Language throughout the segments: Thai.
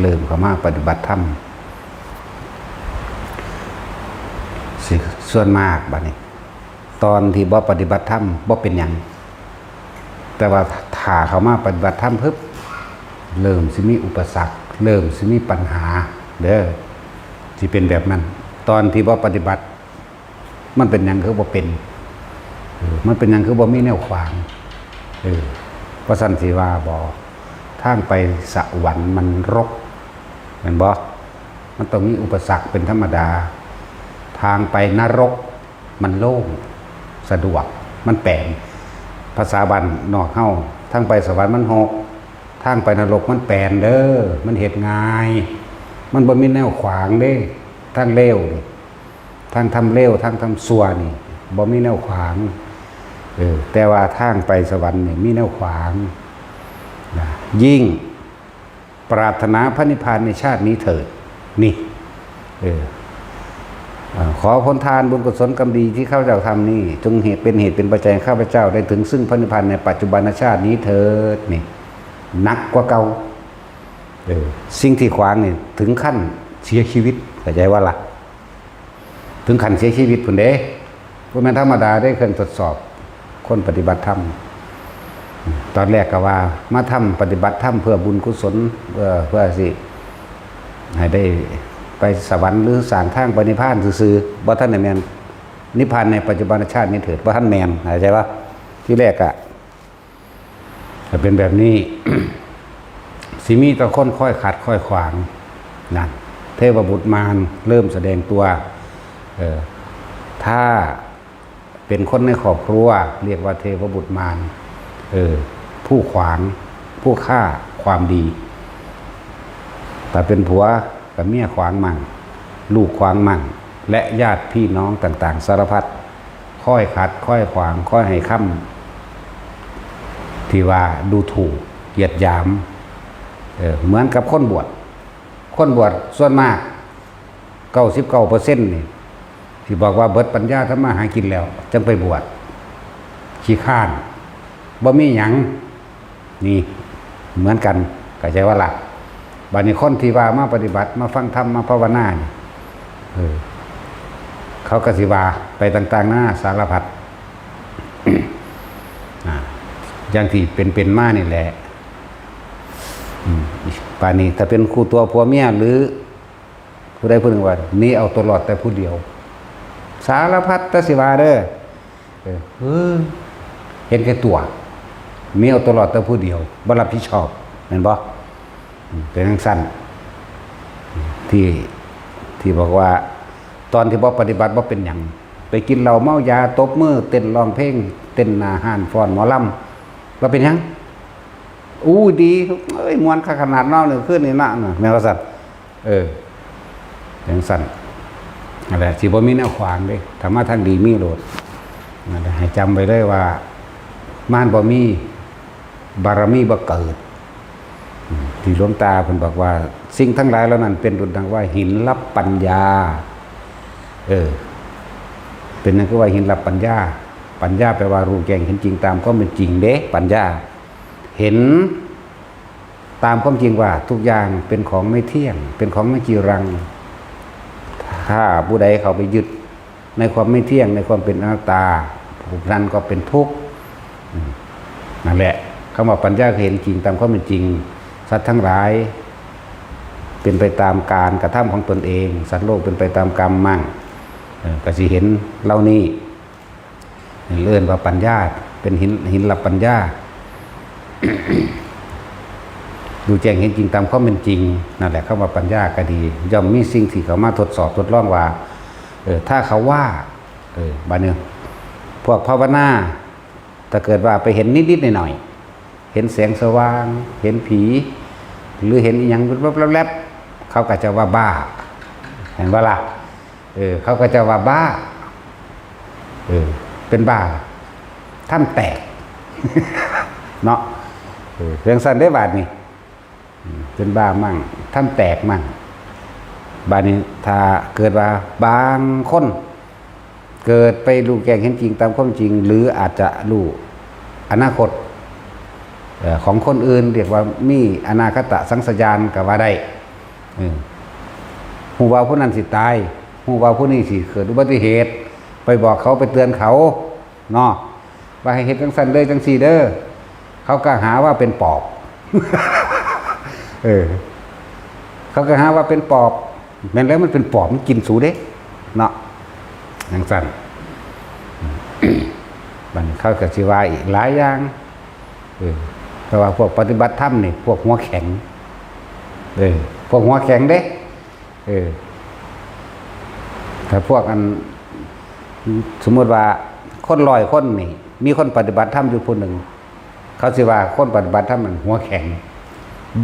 เริ่มเข้ามาปฏิบัติธรรมส่วนมากบัดนี้ตอนที่บ่ปฏิบัติธรรมบ่เป็นหยังแต่ว่าถ้าเข้ามาปฏิบัติธรรมปึ๊บเริ่มสิมีอุปสรรคเริ่มสิมีปัญหาเด้อที่เป็นแบบนั้นตอนที่บ่ปฏิบัติมันเป็นหยังคือบ่เป็นมันเป็นหยังคือบ่มีแนวขวางเพราะสั่นสิว่าบ่ทางไปสวรรค์มันรกแม่นบ่มันต้องมีอุปสรรคเป็นธรรมดาทางไปนรกมันโล่งสะดวกมันแปลงภาษาบ้านนอกเฮาทางไปสวรรค์มันหกทางไปนรกมันแปลนเด้อมันเฮ็ดง่ายมันบ่มีแนวขวางเด้ทางเลวนี่ทางทำเลวทางทำชั่วนี่บ่มีแนวขวางแต่ว่าทางไปสวรรค์นี่มีแนวขวางยิ่งปรารถนาพระนิพพานในชาตินี้เถิดนี่ขอผลทานบุญกุศลกรรมดีที่ข้าพเจ้าทำนี่จงเป็นเหตุเป็นปัจจัยข้าพเจ้าได้ถึงซึ่งพระนิพพานในปัจจุบันชาตินี้เถิดนี่นักกว่าเก่าสิ่งที่ขวางนี่ถึงขั้นเสียชีวิตเข้าใจว่าล่ะถึงขั้นเสียชีวิตพุ่นเด้พวกแม่นธรรมดาได้เคยทดสอบคนปฏิบัติธรรมตอนแรกก็ว่ามาทำปฏิบัติธรรมเพื่อบุญกุศลเพื่อสิให้ได้ไปสวรรค์หรือสร้างทางไปนิพพานซื่อๆบ่ท่านแม่นนิพพานในปัจจุบันชาตินี้เถิดบ่ท่านแม่นเข้าใจว่าที่แรกอะจะเป็นแบบนี้ สิมีตะคนค่อยขัดค่อยขวางนั่นเทพบุตรมารเริ่มแสดงตัวถ้าเป็นคนในครอบครัวเรียกว่าเทพบุตรมารผู้ขวางผู้ฆ่าความดีแต่เป็นผัวกับเมียขวางมั่งลูกขวางมั่งและญาติพี่น้องต่างๆสารพัดค่อยขัดค่อยขวางค่อยให้ค่ำที่ว่าดูถูกเหยียดหยามเหมือนกับคนบวชส่วนมาก99%นี่ที่บอกว่าเบิดปัญญาทำมาหากินแล้วจึงไปบวชขี้ข้านบ่มีหยังนี่เหมือนกันเข้าใจว่าล่ะบัดนี้คนที่ว่ามาปฏิบัติมาฟังธรรมมาภาวนานี่เขาก็สิว่าไปต่างๆหน้าสารพัดอย่างที่เป็นมานี่แหละป่านนี้ถ้าเป็นคู่ตัวผัวเมียหรือผู้ใดผู้หนึ่งว่านี่เอาตัวรอดแต่ผู้เดียวสารพัดตะสิว่าเด้อเห็นแก่ตัวมีเอาตัวรอดแต่ผู้เดียวบ่รับผิดชอบเห็นบ่เป็นทั้งสั้นที่บอกว่าตอนที่บ่ปฏิบัติบ่เป็นหยังไปกินเหล้าเมายาตบมือเต้นร้องเพลงเต้นหน้าห้านฟ้อนหมอลำว่าเป็นหยังดีมวนขนาดนอกหนึ่งขึ้นนี่นะแม่ว่าสัตว์อย่างสั้นอะไรสิบ่มีแนวขวางเด้ธรรมะทางดีมีโลดให้จำไว้เลยว่าม่านบ่มีบารมีบ่เกิดที่หลวงตาเพิ่นบอกว่าสิ่งทั้งหลายเหล่านั้นเป็นดุจดังว่าหินรับปัญญาเป็นนั่นคือว่าหินรับปัญญาแปลว่ารู้แจ้งเห็นจริงตามความเป็นจริงเด้ปัญญาเห็นตามความจริงว่าทุกอย่างเป็นของไม่เที่ยงเป็นของไม่จีรังถ้าผู้ใดเขาไปยึดในความไม่เที่ยงในความเป็นอนัตตาผู้นั้นก็เป็นทุกข์นั่นแหละคำว่าปัญญาคือเห็นจริงตามความเป็นจริงสัตว์ทั้งหลายเป็นไปตามการกระทำของตนเองสัตว์โลกเป็นไปตามกรรมมั่งก็สิเห็นเหล่านี้เลื่อนว่าปัญญาเป็นหินหลับปัญญา ดูแจ้งเห็นจริงตามความเป็นจริงนั่นแหละคำว่าปัญญาก็ดีย่อมมีสิ่งที่เขามาทดสอบทดลองว่าถ้าเขาว่าบาเนี่ยพวกภาวนาถ้าเกิดว่าไปเห็นนิดๆหน่อยๆเห็นแสงสว่างเห็นผีหรือเห็นอีหยังแวบๆเขาก็จะว่าบ้าเห็นว่าล่ะเขาก็จะว่าบ้าเป็นบ้าท่านแตกเนาะเรื่องสั้นได้บาทนี่เป็นบ้ามั่งท่านแตกมั่งบาทนี้ถ้าเกิดว่าบางคนเกิดไปรู้แจ้งเห็นจริงตามความจริงหรืออาจจะรู้อนาคตของคนอื่นเรียกว่ามีอนาคตสังสยานก็ว่าได้ ฮู้ว่าผู้นั้นสิตายฮู้ว่าผู้นี้สิเกิดอุบัติเหตุไปบอกเขาไปเตือนเขาเนาะว่าให้เฮ็ดจังซั่นเด้อจังซี่เด้อเขาก็หาว่าเป็นปอบเขาก็หาว่าเป็นปอบแม่นแล้วมันเป็นปอบมันกินสูเด้เนาะจังซั่นบัดนี้เขาก็สิว่าอีกหลายอย่างเพราะว่าพวกปฏิบัติธรรมนี่พวกหัวแข็งพวกหัวแข็งเด้ถ้าพวกอันสมมติว่าคน100 คนนี่มีคนปฏิบัติธรรมอยู่คนหนึ่งเขาสิว่าคนปฏิบัติธรรมมันหัวแข็ง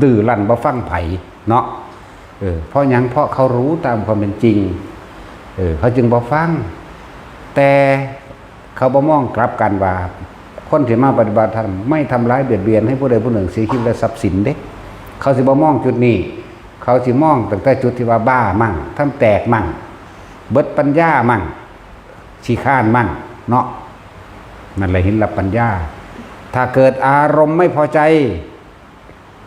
ดื้อรั้นบ่ฟังไผเนาะเพราะหยังเพราะเขารู้ตามความเป็นจริงเขาจึงบ่ฟังแต่เขาบ่มองกลับกันว่าคนที่มาปฏิบัติธรรมไม่ทำร้ายเบียดเบียนให้ผู้ใดผู้หนึ่งเสียชีวิตและทรัพย์สินเด้เขาสิบ่มองจุดนี้เขาสิมองตั้งแต่จุดที่ว่าบ้ามั่งทำแตกมั่งเบิดปัญญามั่งขี้ข้านมั่งเนาะนั่นแหละหินรับปัญญาถ้าเกิดอารมณ์ไม่พอใจ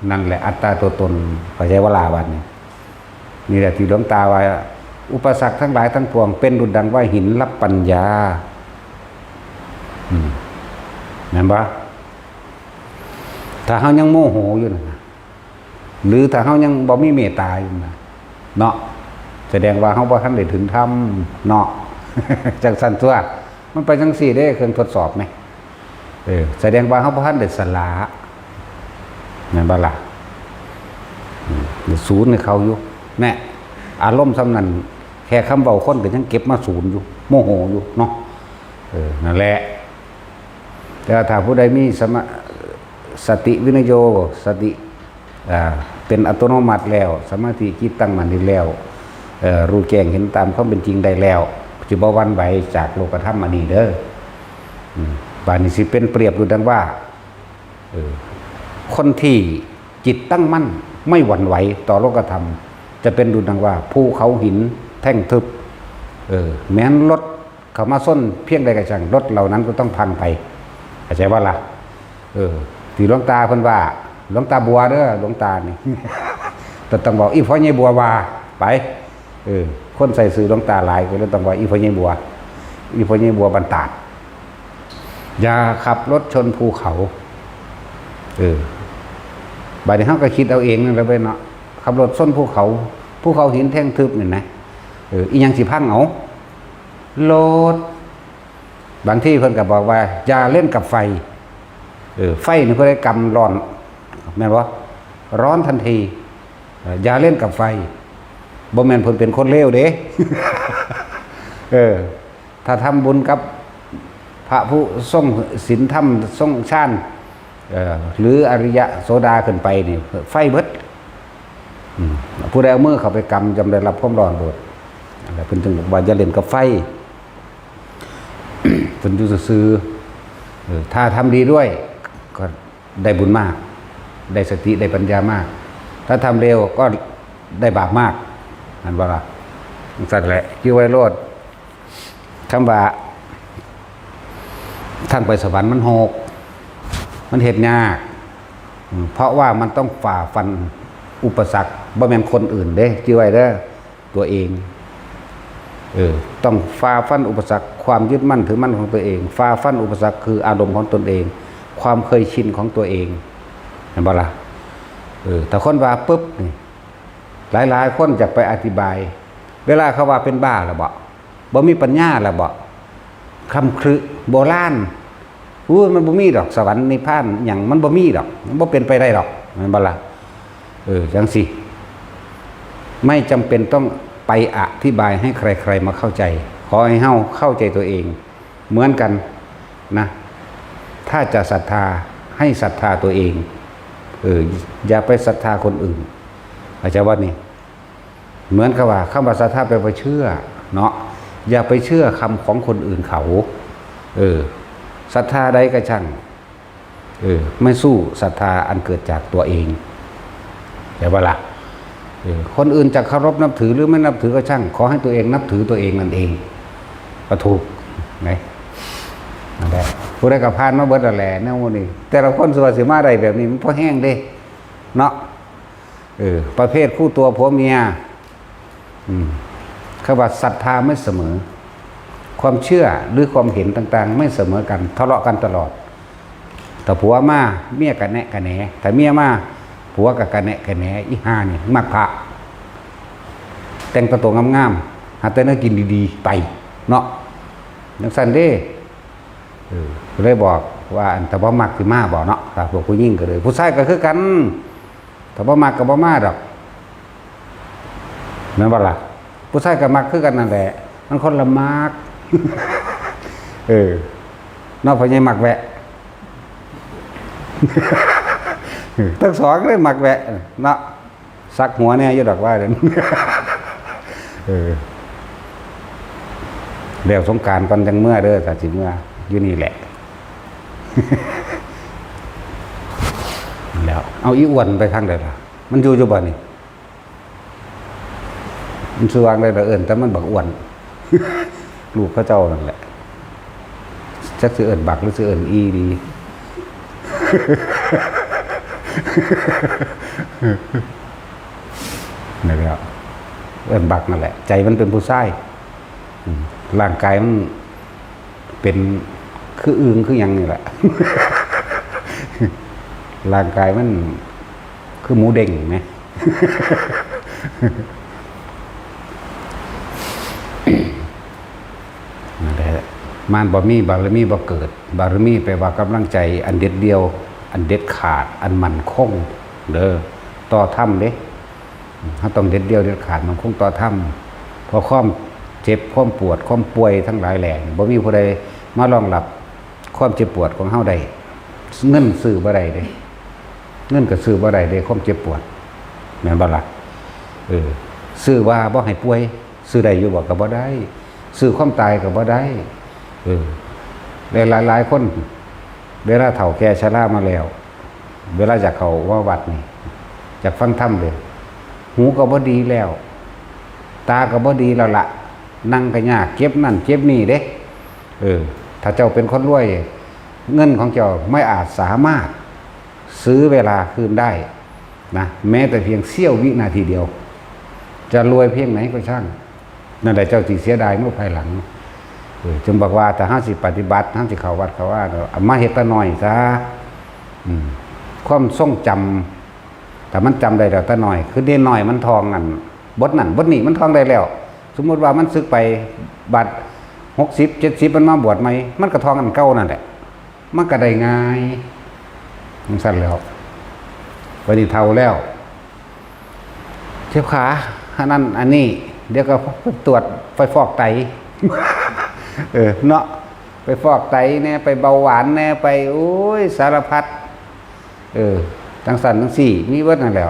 นั่นแหละอัตตาตัวตนเข้าใจว่าลาวันนี้นี่แหละที่หลวงตาว่าอุปสรรคทั้งหลายทั้งปวงเป็นดุจดังว่าหินรับปัญญาเห็นปะถ้าเขายังโมโหอยู่นะหรือถ้าเขายังบ่มีเมตตาอยู่นะเนาะแสดงว่าเขาบ่ทันได้ถึงธรรมเนาะจังสันตัวมันไปจังสี่ได้เครื่องทดสอบไหมแสดงว่าเขาบ่ทันได้สละนั่นบ่ล่ะศูนย์ในเขาอยู่แน่อารมณ์สำนันแค่คำเบาคนก็ยังเก็บมาศูนย์อยู่โมโหอยู่เนาะนั่นแหละแต่ถ้าผู้ใดมีสติวินโยสติเป็นอัตโนมัติแล้วสมาธิจิตตั้งมั่นได้แล้วรู้แจ้งเห็นตามความเป็นจริงได้แล้วจะบ่หวั่นไหวจากโลกธรรมอันนี้เด้อบาดนี้สิเป็นเปรียบดูดังว่าคนที่จิตตั้งมั่นไม่หวั่นไหวต่อโลกธรรมจะเป็นดูดังว่าภูเขาหินแท่งทึบแม้นรถเข้ามาส้นเพียงใดก็ช่างรถเหล่านั้นก็ต้องพังไปเข้าใจว่าล่ะที่หลวงตาเพิ่นว่าหลวงตาบัวเด้อหลวงตานี่แต่ต้องบอกอีพ่อใหญ่บัวว่าไปคนใส่ซื้อหลวงตาหลายก็เลยต้องบอกอีพ่อใหญ่บัวอีพ่อใหญ่บัวบรรดาดอย่าขับรถชนภูเขาบัดนี้เฮาก็คิดเอาเองนั่นแหละเว้ยเนาะขับรถชนภูเขาหินแท่งทึบนี่นะอีหยังสิพังเอารถบางที่เพิ่นก็บอกว่าอย่าเล่นกับไฟไฟนี่เพิ่นได้กำร้อนแม่นบ่ร้อนทันทีอย่าเล่นกับไฟบ่แม่นเพิ่นเป็นคนเลวเด้ ถ้าทำบุญกับพระผู้ทรงศีลธรรมทรงฌานหรืออริยะโสดาขึ้นไปนี่ไฟเบิดผู้ใดเอามือเข้าไปกำจำได้รับความร้อนโดดอะไรเพิ่นจึงบอกว่าอย่าเล่นกับไฟ เพิ่นอยู่ซื่อถ้าทำดีด้วยก็ได้บุญมากได้สติได้ปัญญามากถ้าทำเร็วก็ได้บาปมากนั่นว่าล่ะสัตว์แหละชื่อไว้โลดคำว่าทางไปสวรรค์มันโหกมันเหตุยากเพราะว่ามันต้องฝ่าฟันอุปสรรคบ่แม่นคนอื่นเด้ชื่อไว้เด้อตัวเองต้องฝ่าฟันอุปสรรคความยึดมั่นถือมั่นของตัวเองฝ่าฟันอุปสรรคคืออารมณ์ของตนเองความเคยชินของตัวเองเห็นบ่ล่ะแต่คนว่าปุ๊บนี่หลายคนจะไปอธิบายเวลาเขาว่าเป็นบ้าแล้วบ่มีปัญญาแล้วคำครึโบราณมันบ่มีดอกสวรรค์นิพพานหยังมันบ่มีดอกมันบ่เป็นไปได้ดอกเห็นบ่ล่ะจังสิไม่จำเป็นต้องไปอธิบายให้ใครๆมาเข้าใจขอให้เฮาเข้าใจตัวเองเหมือนกันนะถ้าจะศรัทธาให้ศรัทธาตัวเองอย่าไปศรัทธาคนอื่นอาจารย์ว่านี่เหมือนกับว่าคำว่าศรัทธาไปเชื่อเนาะอย่าไปเชื่อคำของคนอื่นเขาศรัทธาใดก็ช่างไม่สู้ศรัทธาอันเกิดจากตัวเองแต่ว่าล่ะคนอื่นจะเคารพนับถือหรือไม่นับถือก็ช่างขอให้ตัวเองนับถือตัวเองนั่นเองก็ถูกไหมนั่นแหละผู้ใดกับพานมาเบิดแหล่แนวนี้แต่ละคนสวัสดิมาได้แบบนี้มันพอแห้งเด้เนาะ ประเภทคู่ตัวผัวเมียคำว่าศรัทธาไม่เสมอความเชื่อหรือความเห็นต่างๆไม่เสมอกันทะเลาะกันตลอดแต่ผัวมาเมียกันแนะกันแหนแต่เมียมาผัวกับกันแนะกันแหนอีห่านี่มักพระแต่งตัวงามๆหาแต่เนื้อกินดีๆไปเนาะอย่างสันเด้เลยบอกว่าแต่ว่ามักคือมาบอกเนาะแต่พวกผู้หญิงก็เลยผู้ชายก็คือกันแต่ว่ามักกับว่ามาดอกนั่นว่าล่ะผู้ชายกับมักคือกันนั่นแหละมันคนละมักนอกพญายมักแวะทั้งสองเลยมักแวะเนาะสักหัวเนี่ยยดอกว่าเด่นเดี๋ยวสงกรานต์ก่อนจังเมื่อเด้อแต่สิเมื่ออยู่นี่แหละแล้วเอาอีอ้วนไปข้างใดล่ะมันอยู่บ่นี่มันสว่างได้แต่แต่มันบักอ้วนลูกเขาเจ้านั่นแหละจักสิบักหรือสิอีดีนี่แหละบักนั่นแหละใจมันเป็นผู้ชายร่างกายมันเป็นคืออึงคือยังนี่แหละร่างกายมันคือหมูเด้งไหมนั่นแหละมารบ่มีบารมีบ่เกิดบารมีแปลว่ากำลังใจอันเด็ดเดียวอันเด็ดขาดอันมั่นคงเด้อต่อถ้ำเด้ถ้าต้องเด็ดเดียวเด็ดขาดมันคงต่อถ้ำพอความเจ็บความปวดความป่วยทั้งหลายแหล่บ่มีผู้ใดมารองรับความเจ็บปวดของเฮาได้เงินซื้อบ่ได้เด้เงินก็ซื้อบ่ได้เด้ความเจ็บปวดแม่นบ่ล่ะซื้อว่าบ่ให้ป่วยซื้อได้อยู่บ่ก็บ่ได้ซื้อความตายก็บ่ได้หลายคนเวลาเฒ่าแก่ชรามาแล้วเวลาจากเขาว่าวัดนี่จากฟังธรรมเลยหูก็บ่ดีแล้วตาก็บ่ดีแล้วล่ะนั่งก็ยากเจ็บนั่นเจ็บนี่เด้ถ้าเจ้าเป็นคนรวยเงินของเจ้าไม่อาจสามารถซื้อเวลาคืนได้นะแม้แต่เพียงเสี้ยววินาทีเดียวจะรวยเพียงไหนก็ช่างนั่นแหละเจ้าสิเสียดายเมื่อภายหลังจึงบอกว่าแต่50ปฏิบัติ50เข้าวัดเขาว่าเอามาเฮ็ดตะน้อยซะความทรงจำแต่มันจำได้แล้วตะน้อยคือเด่นน้อยมันทองนั่นบทนั่นบทนี้มันทองได้แล้วสมมติว่ามันซึกไปบัด60 70มันมาบวชใหม่มันก็ทองอันเก่านั่นแหละมันก็ได้ง่ายมันสั่นแล้ววันนี้เท่าแล้วเจ็บขาอันนั้นอันนี้เดี๋ยวก็ตรวจไฟฟอกไตเนาะไปฟอกไตแน่ไปเบาหวานแน่ไปโอ้ยสารพัดทั้งสั่นทั้งสี่มีเบิดนั่นแหละ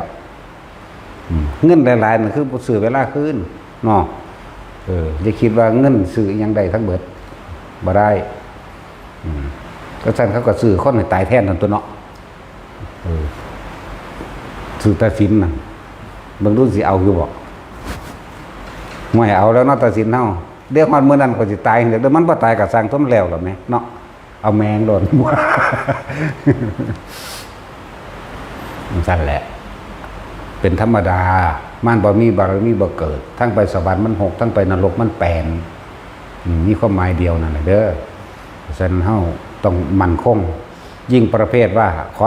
เงินหลายๆนั่นคือซื้อเวลาคืนเนาะจะคิดว่าเงินซื้อยังใดทั้งเบิดบ่ได้ก็สั่นเขาก็ซื้อคนให้ตายแทนนั่นตัวเนาะซื้อตาสินน่ะเบิ่งดูสิเอาอยู่บ่ไม่เอาแล้วเนาะตาสินเฮาเดี๋ยววันเมื่อนั้นก็สิตายเดี๋ยวมันบ่ตายก็สร้างต้นแล้วหรอแม่เนาะเอาแมงโดนสั่นแหละเป็นธรรมดาม่านบ่มีบารมีบ่เกิดทั้งไปสวรรค์มันหกทั้งไปนรกมันแปดมีความหมายเดียวนั่นแหละเด้อฉะนั้นเฮาต้องมั่นคงยิ่งประเภทว่าขอ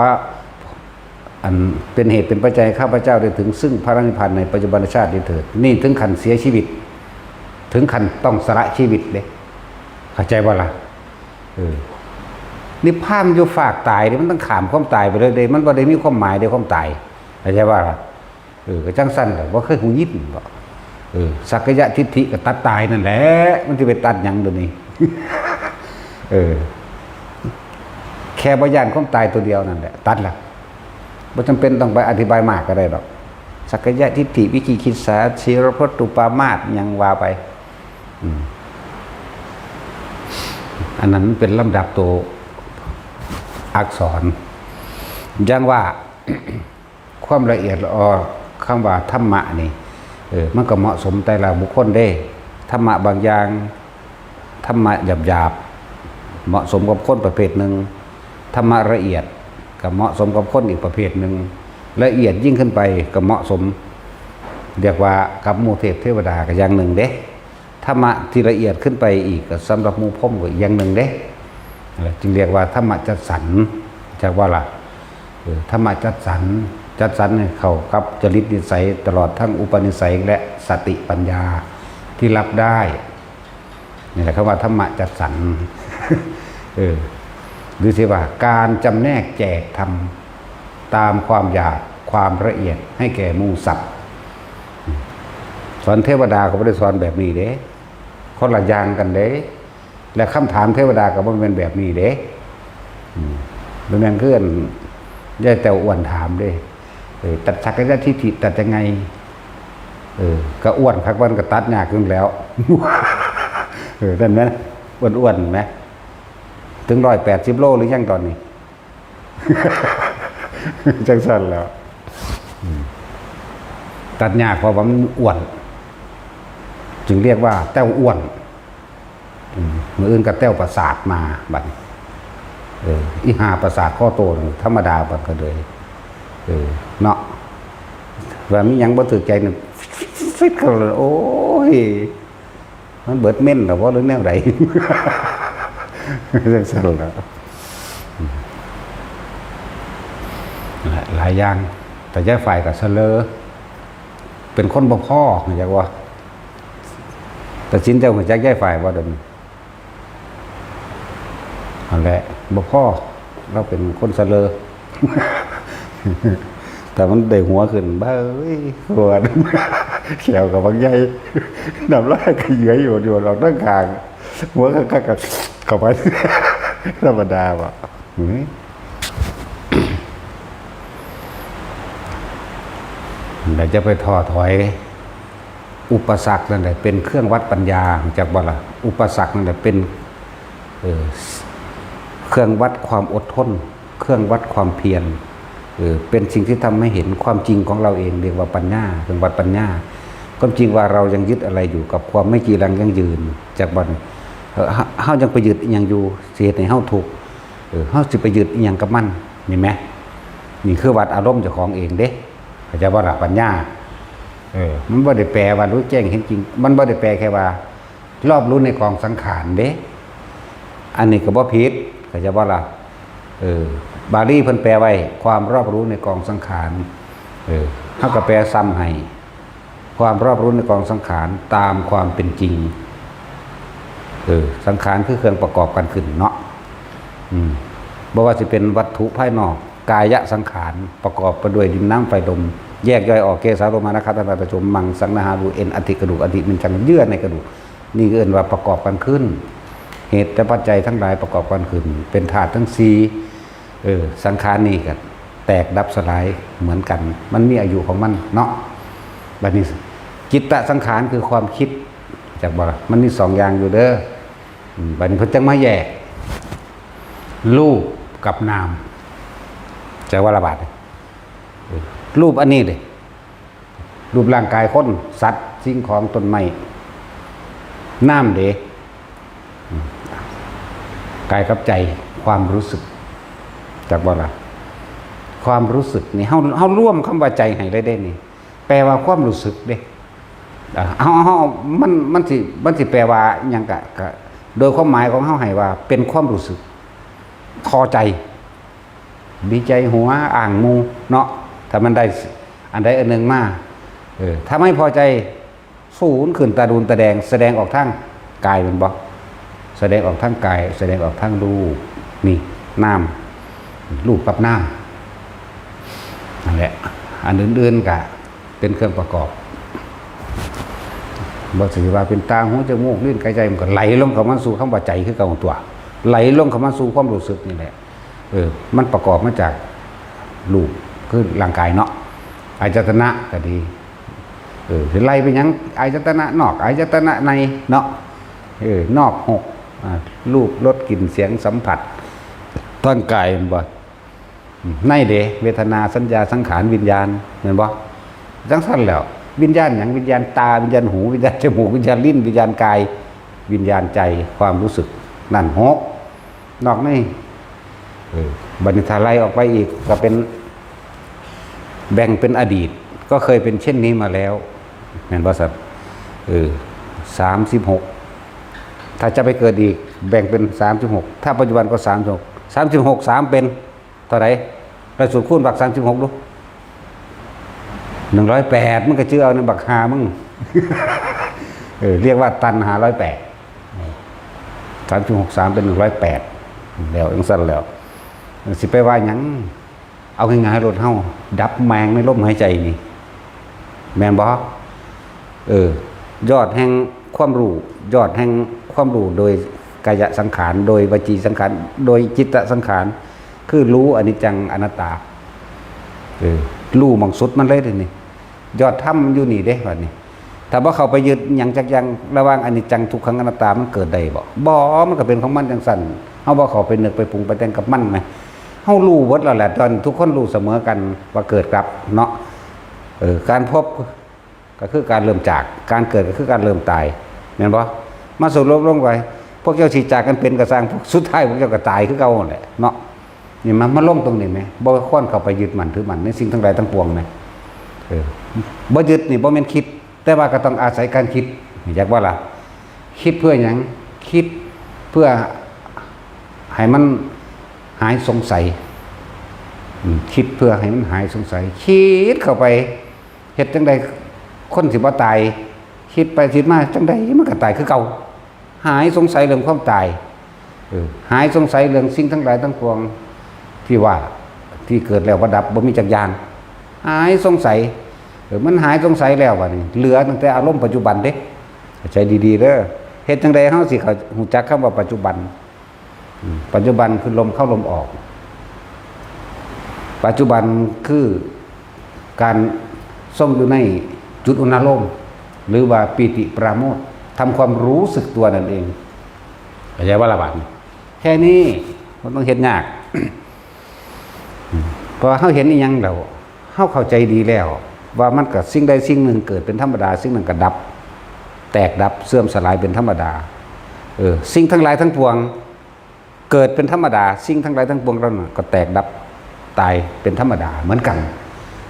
อันเป็นเหตุเป็นปัจจัยข้าพเจ้าได้ถึงซึ่งพระนิพพานในปัจจุบันชาตินี้เถิดนี่ถึงขั้นเสียชีวิตถึงขั้นต้องสละชีวิตเด้เข้าใจบ่ล่ะนิพพานอยู่ฝากตายมันต้องขามความตายไปเลยเด้มันบ่ได้มีความหมายเด้ความตายเข้าใจบ่ล่ะก็จังซั่นแหละบ่เคยหูยินบ่สักกายทิฏฐิก็ตัดตายนั่นแหละมันสิไปตัดหยังเดี๋ยวนี้แค่บ่ย่านความตายตัวเดียวนั่นแหละตัดล่ะบ่จำเป็นต้องไปอธิบายมากก็ได้หรอกสักกายทิฏฐิวิจิกิจฉาศีลพจตุปามาสยังว่าไปอันนั้นเป็นลำดับตัวอักษรอย่างว่า ความละเอียดละออคำว่าธรรมะนี่มันก็เหมาะสมแต่ละบุคคลได้ธรรมะบางอย่างธรรมะหยาบๆเหมาะสมกับคนประเภทหนึ่งธรรมะละเอียดก็เหมาะสมกับคนอีกประเภทหนึ่ง ละเอียดยิ่งขึ้นไปก็เหมาะสมเรียกว่ากับหมู่เทพเทวดาก็อย่างหนึ่งเด้ธรรมะที่ละเอียดขึ้นไปอีกก็สำหรับหมู่พรหมก็อย่างหนึ่งเด้จึงเรียกว่าธรรมะจัดสรรจากว่าล่ะธรรมะจัดสรรเนี่ยเข้ากับจริตนิสัยตลอดทั้งอุปนิสัยและสติปัญญาที่รับได้นี่แหละคำว่าธรรมะจัดสรรหรือสิว่าการจำแนกแจกธรรมตามความอยากความละเอียดให้แก่หมู่สัตว์สอนเทวดาก็ไม่ได้สอนแบบนี้เด้คนละอย่างกันเด้และคำถามเทวดาก็ไม่เป็นแบบนี้เด้เป็นแมงเพื่อนย่าแต่อ้วนถามเด้ตัดสักยะทิฏฐิตัดยังไงก็อ้วนพักวันก็ตัดยากขึ้นแล้วนั่นไหมอ้วนไหมถึง180 โลหรือยังตอนนี้จังสั้นแล้วตัดยากเพราะว่ามันอ้วนจึงเรียกว่าแต้วอ้วนมืออื่นก็แต้วประสาทมาบัดอีหาประสาทข้อโตธรรมดาบัดก็เลยเนาะว่ามียังบ่ถือใจนึงฟิตเขาเลยโอ้ยมันเบิดเม่นหรอว่าหรือแนวใดจังซั่นแล้วหลายอย่างแต่ย้ายฝ่ายกับเสลอเป็นคนบ่พ่ออยากว่าแต่ชิ้นเจ้าหัวใจย้ายฝ่ายว่าเดิมนั่นแหละบ่พ่อเราเป็นคนเสลอแต่มันได้หัวขึ้นบ้าเอ้ยหัวเขียวกับบางใหญ่น้ำลายก็เยื้ออยู่เราตั้งกลางหัวก็เข้าไปธรรมดาว่ะแต่จะไปท้อถอยอุปสรรคนั่นแหละเป็นเครื่องวัดปัญญาจากว่าล่ะอุปสรรคนั่นแหละเป็นเครื่องวัดความอดทนเครื่องวัดความเพียรเป็นสิ่งที่ทำให้เห็นความจริงของเราเองเรียกว่าปัญญาเครื่องวัดปัญญาความจริงว่าเรายังยึดอะไรอยู่กับความไม่จีรังยั่งยืนจากบัดเฮายังไปยึดอีหยังอยู่เสียให้เฮาถูกเฮาสิไปยึดอีหยังกับมันนี่แหมนี่คือวัดอารมณ์เจ้าของเองเด้เข้าใจบ่ล่ะปัญญามันบ่ได้แปลว่ารู้แจ้งเห็นจริงมันบ่ได้แปลแค่ว่ารอบรู้ในกองสังขารเด้อันนี้ก็บ่ผิดเข้าใจบ่ล่ะบาลีเพิ่นแปลไว้ความรอบรู้ในกองสังขารเฮาก็แปลซ้ำให้ความรอบรู้ในกองสังขารตามความเป็นจริงสังขารคือเครื่องประกอบกันขึ้นเนาะบ่ว่าสิเป็นวัตถุภายนอกกายสังขารประกอบไปด้วยดินน้ำไฟลมแยกย่อยออกเกสาโลมานะคัตตาตะชมมังสังนาหารูเอ็นอธิกระดูกอธิมันจังเยื่อในกระดูกนี่เอิ้นว่าประกอบกันขึ้นเหตุและปัจจัยทั้งหลายประกอบกันขึ้นเป็นธาตุทั้ง4สังขารนี่ก็แตกดับสลายเหมือนกันมันมีอายุของมันเนาะบัดนี้จิตตสังขารคือความคิดจากบ่มันมี2อย่างอยู่เด้อบัดนี้เพิ่นจังมาแยกรูปกับนามใจว่าระบาดรูปอันนี้เลยรูปร่างกายคนสัตว์สิ่งของต้นไม้น้ำเด้กายกับใจความรู้สึกจากว่าล่ะความรู้สึกนี่เฮาร่วมคำว่าใจให้ได้นี่แปลว่าความรู้สึกเด้มันสิแปลว่าหยังกะโดยความหมายของเฮาให้ว่าเป็นความรู้สึกพอใจดีใจหัวอ่างมูเนาะถ้ามันได้อันใดอันหนึ่งมาถ้าไม่พอใจสูญขึ้นตาดูนตาแดงแสดงออกทางกายมันบ่แสดงออกทางกายแสดงออกทางรูปนี่น้ำรูปกับน้ำนั่นแหละอันอื่นๆก็เป็นเครื่องประกอบบ่สิว่าเป็นตาหูจมูกลิ้นกายใจมันก็ไหลลงเข้ามาสู่คำว่าใจคือเก่าตัวไหลลงเข้ามาสู่ความรู้สึกนี่แหละมันประกอบมาจากรูปคือร่างกายเนาะอายตนะก็ดีสิไล่ไปยังอายตนะนอกอายตนะในเนาะนอก6รูปรสกลิ่นเสียงสัมผัสทางกายมันบ่ในเด้เวทนาสัญญาสังขารวิญญาณแม่นบ่จังซั่นแล้ววิญญาณหยังวิญญาณตาวิญญาณหูวิญญาณจมูกวิญญาณลิ้นวิญญาณกายวิญญาณใจความรู้สึกนั่น6นอกนี่บัดนี้ถ้าไล่ออกไปอีกก็เป็น แบ่งเป็นอดีตก็เคยเป็นเช่นนี้มาแล้วแม่นบ่สัตว์36ถ้าจะไปเกิดอีกแบ่งเป็น36ถ้าปัจจุบันก็36 3เป็นเท่าไหร่เราสูตรคูณบัก36ดู108มันก็ชื่อเอาในบักหามึง เรียกว่าตันหา108 36 3เป็น108แล้วจังซั่นแล้วสิไปว่าหยังเอาง่ายๆรถเฮาดับแมงในลมหายใจนี่แม่นบ่ยอดแห่งความรู้ยอดแห่งความรู้โดยกายสังขารโดยวจีสังขารโดยจิตสังขารคือรู้อนิจจังอนัตตารู้มองสุดมันเลยนี่ยอดถ้ำมันอยู่นี่เด้บัดนี้ถ้าว่าเขาไปยึดหยังจักอย่างระหว่างอนิจจังทุกขังอนัตตามันเกิดได้บ่มันก็เป็นของมันจังสั่นเฮาบ่เข้าไปนึกไปปรุงไปแต่งกับมันไหมเฮารู้หมดแล้วแหละตอนทุกคนรู้เสมอกันว่าเกิดกับเนาะการพบก็คือการเริ่มจากการเกิดก็คือการเริ่มตายแม่นบ่มาสรุปลงไปพวกเจ้าสิจากกันเป็นก็สร้างสุดท้ายพวกเจ้าก็ตายคือเก่าแหละเนาะนี่มันมาลงตรงนี้ไหมบ่ควรเข้าไปยึดมั่นถือมั่นในสิ่งทั้งหลายทั้งปวงไหมบ่ยึดนี่บ่แม่นคิดแต่ว่าก็ต้องอาศัยการคิดอยากว่าล่ะคิดเพื่อหยังคิดเพื่อให้มันหายสงสัยคิดเพื่อให้มันหายสงสัยคิดเข้าไปเฮ็ดจังใดคนสิบ่ตายคิดไปคิดมาจังใดมันก็ตายคือเก่าหายสงสัยเรื่องความตายหายสงสัยเรื่องสิ่งทั้งหลายทั้งปวงที่ว่าที่เกิดแล้วบ่ดับบ่มีจักอย่างหายสงสัยมันหายสงสัยแล้วว่านี่เหลือตั้งแต่อารมณ์ปัจจุบันเด้ใจดีๆเด้อเฮ็ดจังใดเฮาสิเขาฮู้จักคำว่าปัจจุบันปัจจุบันคือลมเข้าลมออกปัจจุบันคือการทรงอยู่ในจุดอุณโลมหรือว่าปีติปราโมทย์ทำความรู้สึกตัวนั่นเองเข้าใจว่าละบาดแค่นี้มันต้องเห็นยาก เพราะเขาเห็นอีหยังแล้วเขาเข้าใจดีแล้วว่ามันกับสิ่งใดสิ่งหนึ่งเกิดเป็นธรรมดาสิ่งหนึ่งก็ดับแตกดับเสื่อมสลายเป็นธรรมดาสิ่งทั้งหลายทั้งปวงเกิดเป็นธรรมดาสิ่งทั้งหลายทั้งปวงแล้วก็แตกดับตายเป็นธรรมดาเหมือนกัน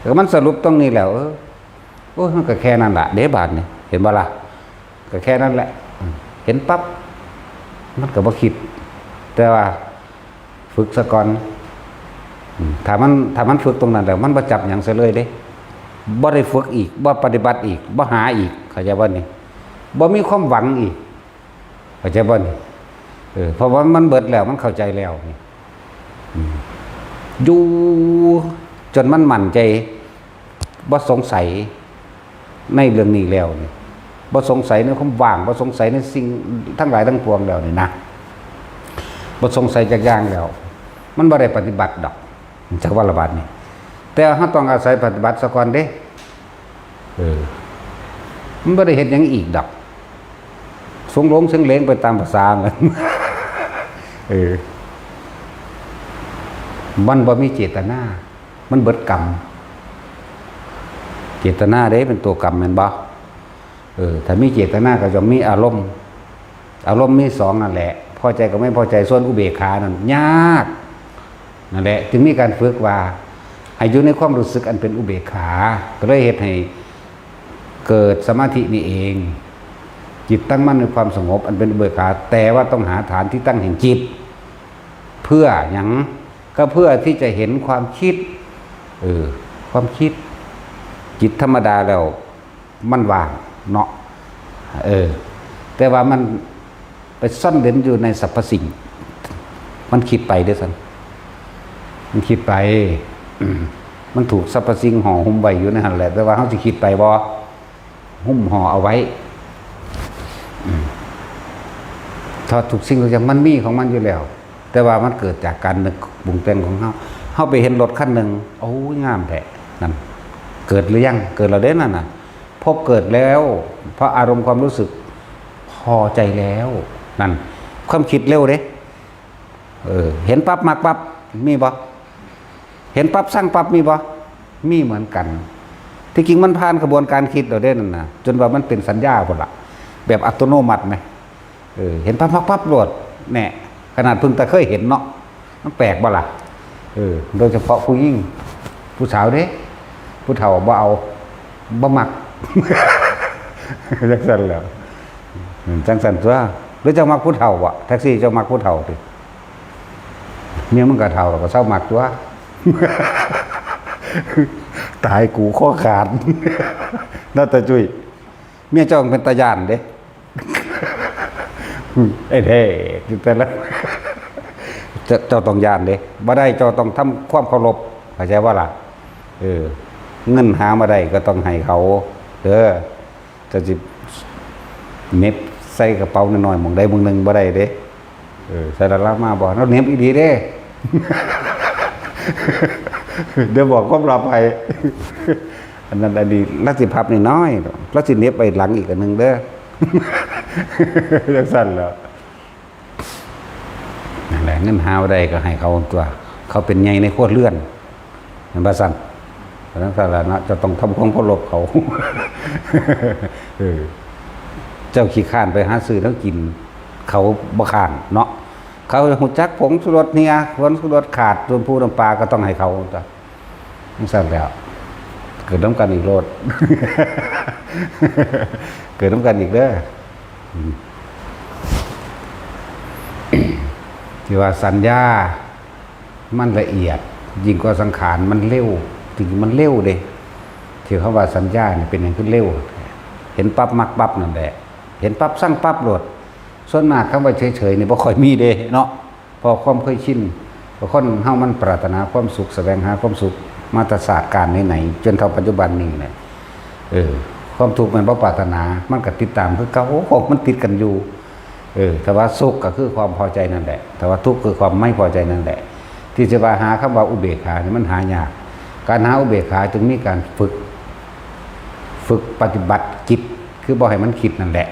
แต่มันสรุปตรงนี้แล้วโอ้ยมันก็แค่นั้นแหละเดบาดนี่เห็นบ่ล่ะก็แค่นั้นแหละเห็นปั๊บมันก็บ่คิดแต่ว่าฝึกซะก่อนถ้ามันฝึกตรงนั้นแล้วมันบ่จับหยังซะเลยเด้บ่ได้ฝึกอีกบ่ปฏิบัติอีกบ่หาอีกเข้าใจบ่นี่บ่มีความหวังอีกเข้าใจบ่นี่เพราะว่ามันเบิดแล้วมันเข้าใจแล้วนี่อยู่จนมันมั่นใจบ่สงสัยในเรื่องนี้แล้วนี่บ่สงสัยในความว่างบ่สงสัยในสิ่งทั้งหลายทั้งปวงแล้วนี่นะบ่สงสัยจักอย่างแล้วมันบ่ได้ปฏิบัติดอกจักว่าละบาดนี่แต่เฮาต้องอาศัยปฏิบัติซะก่อนเด้มันบ่ได้เฮ็ดหยังอีกดอกสงหลงสึงเหลงไปตามภาษามันมันบ่มีเจตนามันเบิดกรรมเจตนาเด้เป็นตัวกรรมแม่นบ่ถ้ามีเจตนาก็จะมีอารมณ์มี2นั่นแหละพอใจกับไม่พอใจส่วนอุเบกขานั่นยากนั่นแหละจึงมีการฝึกว่าให้อยู่ในความรู้สึกอันเป็นอุเบกขาก็เลยเฮ็ดให้เกิดสมาธินี่เองจิตตั้งมั่นในความสงบอันเป็นอุเบกขาแต่ว่าต้องหาฐานที่ตั้งแห่งจิตเพื่อหยังก็เพื่อที่จะเห็นความคิดความคิดจิตธรรมดาแล้วมันว่างเนาะแต่ว่ามันไปซ่อนเร้นอยู่ในสรรพสิ่งมันคิดไปเด้อสันมันคิดไปมันถูกสรรพสิ่งห่อหุ้มไว้อยู่ในหันแหละแต่ว่าเขาจะคิดไปบ่หุ้มห่อเอาไว้ถ้าถูกสิ่งทุกอย่างมันมีของมันอยู่แล้วแต่ว่ามันเกิดจากการนึกบุงแต่งของเขาไปเห็นรถคันหนึ่งโอ้ยงามแท้นั่นเกิดหรือยังเกิดเราเด้นั่นน่ะพบเกิดแล้วเพราะอารมณ์ความรู้สึกพอใจแล้วนั่นความคิดเร็วเด้เห็นปั๊บมักปั๊บมีบ่เห็นปั๊บสร้างปั๊บมีบ่มีเหมือนกันที่จริงมันผ่านกระบวนการคิดเราได้นั่นน่ะจนว่ามันเป็นสัญญาพุ่นล่ะแบบอัตโนมัติไหมเห็นปั๊บปั๊บโหลดแน่ขนาดเพิ่งแต่เคยเห็นเนาะมันแปลกบ่ล่ะโดยเฉพาะผู้หญิงผู้สาวเด้ ผู้เฒ่าบ่เอาบ่มัก จังซั่นแหล้วจังซั่นตัวหรือเจ้ามักผู้เฒ่าบ่แท็กซี่เจ้ามักผู้เฒ่าติเมียมึงก็เฒ่าแล้วก็เศร้ามักตัว ตายกูข้อขาด น่าตาจุ้ยเมียเจ้าเป็นตาย่านเด้ ไอ้เท่แต่ละ เจ้าต้องย่านเด้บ่ได้เจ้าต้องทำความเคารพเข้าใจว่าล่ะเงินหามาได้ก็ต้องให้เขาเด้อจะสิเน็บใส่กระเป๋าน้อยๆหม่องใดหม่องหนึงบ่ได้เด้ใส่ละมาบ่เราเน็บอีดีเด้ เดี๋ยวบอกความลับไป อันนั้นอันนี้ลักสิพับน้อยๆลักสิเน็บไปหลังอีกอันนึงเด้อ จังซั่นแล้วนั่นแหละเงินหาได้ก็ให้เขาตัว เขาเป็นใหญ่ในโคตรเลื่อนเห็นบ่ซั่นเพราะนั้นซั่นล่ะเนาะจะต้องทำความเคารพเขา เจ้าขี้ข้านไปหาซื้อแล้วกิน เขาบ่ข้านเนาะเขาหูจักผงชูรสเนี่ยผงชูรสขาดส่วนผู้น้ำปลาก็ต้องให้เขาจ้ะนั่นสั่นแล้วเกิดน้ำกันอีกโลด เกิดน้ำกันอีกเด้อ ที่ว่าสัญญามันละเอียดยิ่งกว่าสังขารมันเร็วจริงมันเร็วเด้ที่เขาว่าสัญญาเนี่ยเป็นอย่างขึ้นเร็วเห็นปั๊บมักปั๊บนั่นแหละเห็นปั๊บสั่งปั๊บโหลดส่วนมากคำว่าเฉยๆนี่บ่ค่อยมีเด้เนาะพอความเคยชินพอคนเฮามันปรารถนาความสุขแสวงหาความสุขมาตรศาสตร์การไหนๆจนเท่าปัจจุบันนี้แหละความทุกข์มันบ่ปรารถนามันก็ติดตามคือเก่าของมันติดกันอยู่แต่ว่าสุขก็คือความพอใจนั่นแหละแต่ว่าทุกข์คือความไม่พอใจนั่นแหละที่จะว่าหาคำว่าอุเบกขานี่มันหายากการหาอุเบกขาจึงมีการฝึกปฏิบัติจิตคือบ่ให้มันคิดนั่นแหละ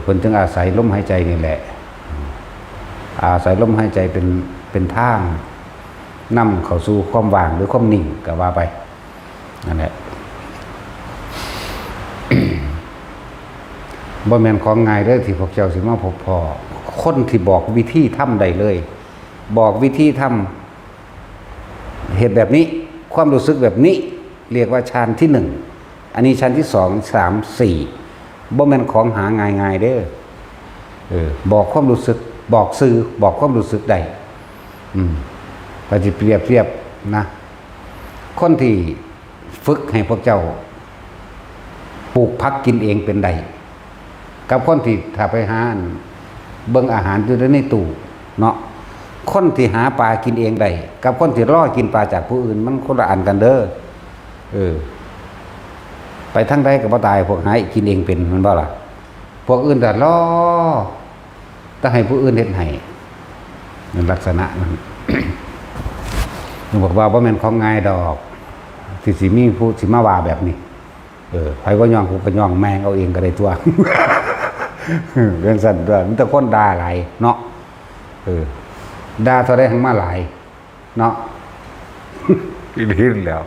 เพิ่นจึงอาศัยลมหายใจนี่แหละอาศัยลมหายใจเป็นทางนำเข้าสู่ความว่างหรือความนิ่งก็ว่าไปนั่นแหละ บ่แม่นของง่ายเด้อที่พวกเจ้าสิมาพบพ่อคนที่บอกวิธีทำได้เลย บอกวิธีทำเหตุแบบนี้ความรู้สึกแบบนี้เรียกว่าฌานที่1อันนี้ฌานที่2 3 4บ่แม่นของหาง่ายๆเด้อบอกความรู้สึกบอกสื่อบอกความรู้สึกได้ก็สิเปรียบเทียบนะคนที่ฝึกให้พวกเจ้าปลูกผักกินเองเป็นได้กับคนที่ถ้าไปหาเบิ่งอาหารอยู่ในตู้เนาะคนที่หาปลากินเองได้กับคนที่รอกินปลาจากผู้อื่นมันคนละอันกันเด้อไปทั้งใดก็บ่ตายพวกหากินเองเป็นมันบ่ล่ะพวกอื่นแต่รอถ้าให้ผู้อื่นเฮ็ดให้นั่นลักษณะนั้น บอกว่าบ่แม่นของง่ายดอกที่สิมีผู้สิมาว่าแบบนี้ไผบ่ย่องกูก็ย่องแม่งเอาเองก็ได้ตัว เรื่องสั่นด้วยมันแต่คนด่าหลายเนาะด่าเท่าได้ทั้งมาหลายเนาะ อีกทีแล้ว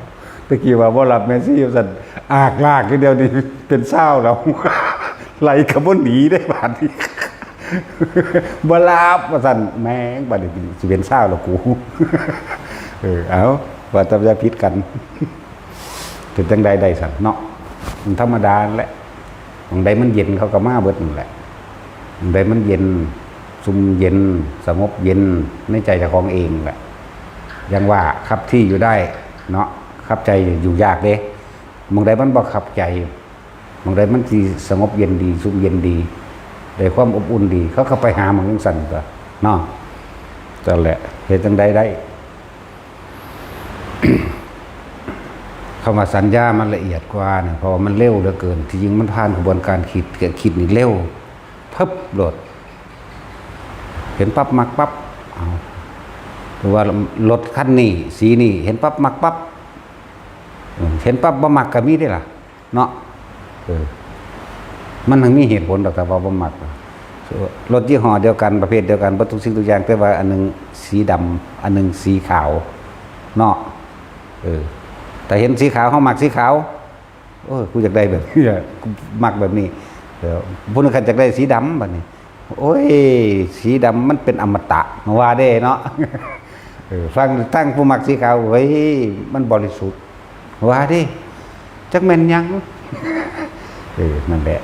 ตะกี้ว่าบ่รับเมสซี่สั่นอากลากทีเดียวนี่เป็นเศร้าแล้ว ไหลก็บ่หนีได้บาดนี้ บ่รับว่าสั่นแม่งบาดนี้สิเป็นเศร้าแล้วกู เอาว่าแต่จะผิดกันเป็นจังใดได้สั่นเนาะมันธรรมดาแหละบางใดมันเย็นเขาก็มาเบิดนั่นแหละบางใดมันเย็นซุ่มเย็นสงบเย็นในใจเจ้าของเองแหละยังว่าคับที่อยู่ได้เนาะคับใจอยู่ยากเด้บางใดมันบ่คับใจบางใดมันสิสงบเย็นดีซุ่มเย็นดีได้ความอบอุ่นดีเขาก็ไปหามันจังซั่นก็เนาะนั่นแหละเฮ็ดจังใดได้ คำว่าสัญญามันละเอียดกว่าเนี่ยเพราะว่ามันเร็วเหลือเกินที่จริงมันผ่านกระบวนการคิดนี่เร็วพับโดดเห็นปั๊บมักปั๊บเอาหรือว่ารถคันนี้สีนี้เห็นปั๊บมักปั๊บเห็นปั๊บบ่มักก็มีได้ล่ะเนาะมันทั้งมีเหตุผลแต่ว่าบ่มักรถยี่ห้อเดียวกันประเภทเดียวกันบ่ทุกสิ่งทุกอย่างแต่ว่าอันนึงสีดำอันนึงสีขาวเนาะแต่เห็นสีขาวเขามักสีขาวกูอยากได้แบบนี้กูมักแบบนี้ผู้นึงอยากได้สีดำแบบนี้โอ้ยสีดำมันเป็นอมตะว่าได้เนาะฟังตั้งผู้มักสีขาวเฮ้ยมันบริสุทธิ์ ว่าดิจักแม่นยังนั่นแหละ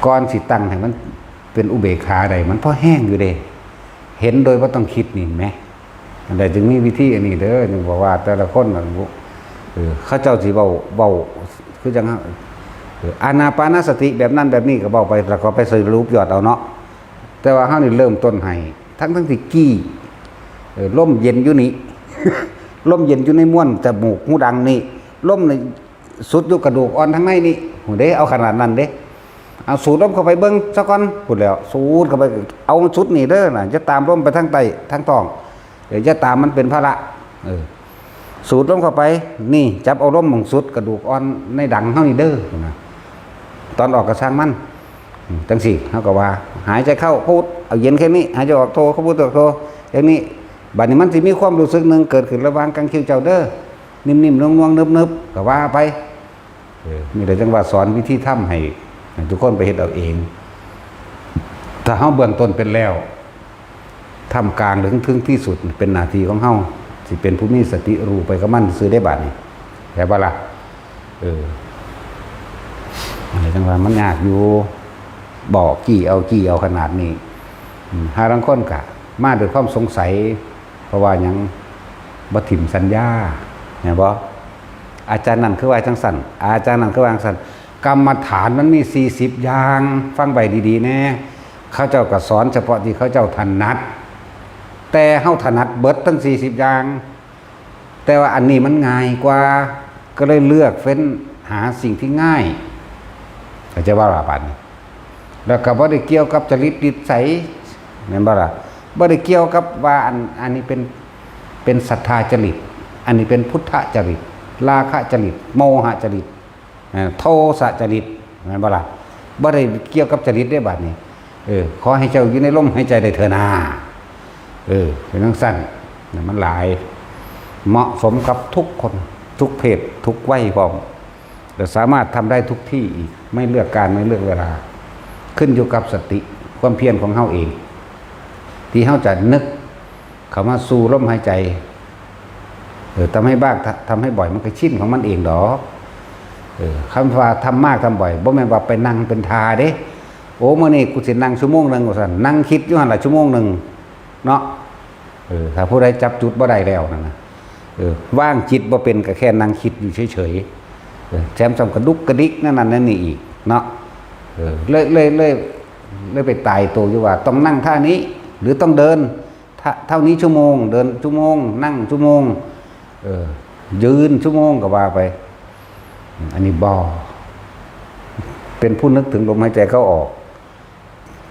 ก่อนสิตั้งให้มันเป็นอุเบกขาใดมันพอแห้งอยู่เด้เห็นโดยว่าต้องคิดนี่แหมอันใดจึงมีวิธีอันนี้เด้อจึงบอกว่าแต่ละคนน่ะเขาเจ้าสิเว้าคือจังอานาปานสติแบบนั้นแบบนี้ก็เว้าไปแล้วก็ไปสรุปยอดเอาเนาะแต่ว่าเฮานี่เริ่มต้นให้ทั้งที่กี้ลมเย็นอยู่นี่ ลมเย็นอยู่ในม้วนจมูกหูดังนี่ลมในสุดอยู่กระดูกอ่อนทั้งในนี่โหเด้เอาขนาดนั้นเด้เอาสูดลมเข้าไปเบิ้งซะก่อนพูดแล้วสูดเข้าไปเอาชุดนี่เด้อน่ะจะตามลมไปทั้งไตทั้งท้องเดี๋ยวจะตามมันเป็นภาระสูดลมเข้าไปนี่จับเอาลมของสุดกระดูกอ่อนในดังเฮานี่เด้อนะตอนออกกระช่างมันจังสี่เฮาก็ว่าหายใจเข้าพูดเอาเย็นแค่นี้หายใจออกโทเขาพูดโทอย่างนี้บัดนี้มันสิมีความรู้สึกนึงเกิดขึ้นระหว่างกลางคิ้วเจ้าเด้อนิ่มๆน่วงๆนึบๆก็ว่าไปมีแต่จังว่าสอนวิธีทำให้ทุกคนไปเฮ็ดเอาเองถ้าเฮาเบื้องต้นเป็นแล้วทำกลางถึงที่สุดเป็นหน้าที่ของเฮาสิเป็นผู้มีสติรู้ไปกับมันซื้อได้บาดนี้แต่บ่ล่ะอะไรจังว่ามันยากอยู่บอกกี่เอาขนาดนี้หาบางคนก็มาด้วยความสงสัยเพราะว่าหยังบ่ถิ่มสัญญาเห็นบ่อาจารย์นั่นคือว่าจังสั่นอาจารย์นั่นคือว่าจังสั่นกรรมฐานมันมี40อย่างฟังไว้ดีๆแน่เขาเจ้าก็สอนเฉพาะที่เขาเจ้าถนัดแต่เฮาถนัดเบิดทั้ง40อย่างแต่ว่าอันนี้มันง่ายกว่าก็เลยเลือกเฟ้นหาสิ่งที่ง่ายเข้าใจว่าบาดนี้แล้วก็บ่ได้เกี่ยวกับจริตนิสัยแม่นบ่ล่ะบ่ได้เกี่ยวกับว่าอันนี้เป็นศรัทธาจริตอันนี้เป็นพุทธจริตราคะจริตโมหะจริตโทสะจริตแม่นบ่ล่ะบ่ได้เกี่ยวกับจริตได้บาดนี้ขอให้เจ้าอยู่ในลมหายใจได้เถิดนาเป็นจังซั่นมันหลายเหมาะสมกับทุกคนทุกเพศทุกวัยพร้อมและสามารถทำได้ทุกที่อีกไม่เลือกการไม่เลือกเวลาขึ้นอยู่กับสติความเพียรของเฮาเองที่เฮาจะนึกเข้ามาสู่ลมหายใจทำให้บ้างทำให้บ่อยมันก็ชินของมันเองดอกคำว่าทำมากทำบ่อยบ่แม่นว่าไปนั่งเป็นทาเด้โอ้มื้อนี้กูสินั่งชั่วโมงนึงว่าซั่นนั่งคิดอยู่หั่นล่ะชั่วโมงนึงเนาะถ้าผู้ใดจับจุดบ่ได้แล้วนั่นน่ะว่างจิตบ่เป็นก็แค่นั่งคิดอยู่เฉยๆแถมซ้ำกระดุกกระดิกนั่นนี่อีกเนาะเลยไปตายตัวอยู่ว่าต้องนั่งท่านี้หรือต้องเดินเท่านี้ชั่วโมงเดินชั่วโมงนั่งชั่วโมงยืนชั่วโมงก็ว่าไปอันนี้บ่เป็นผู้นึกถึงลมหายใจเข้าออก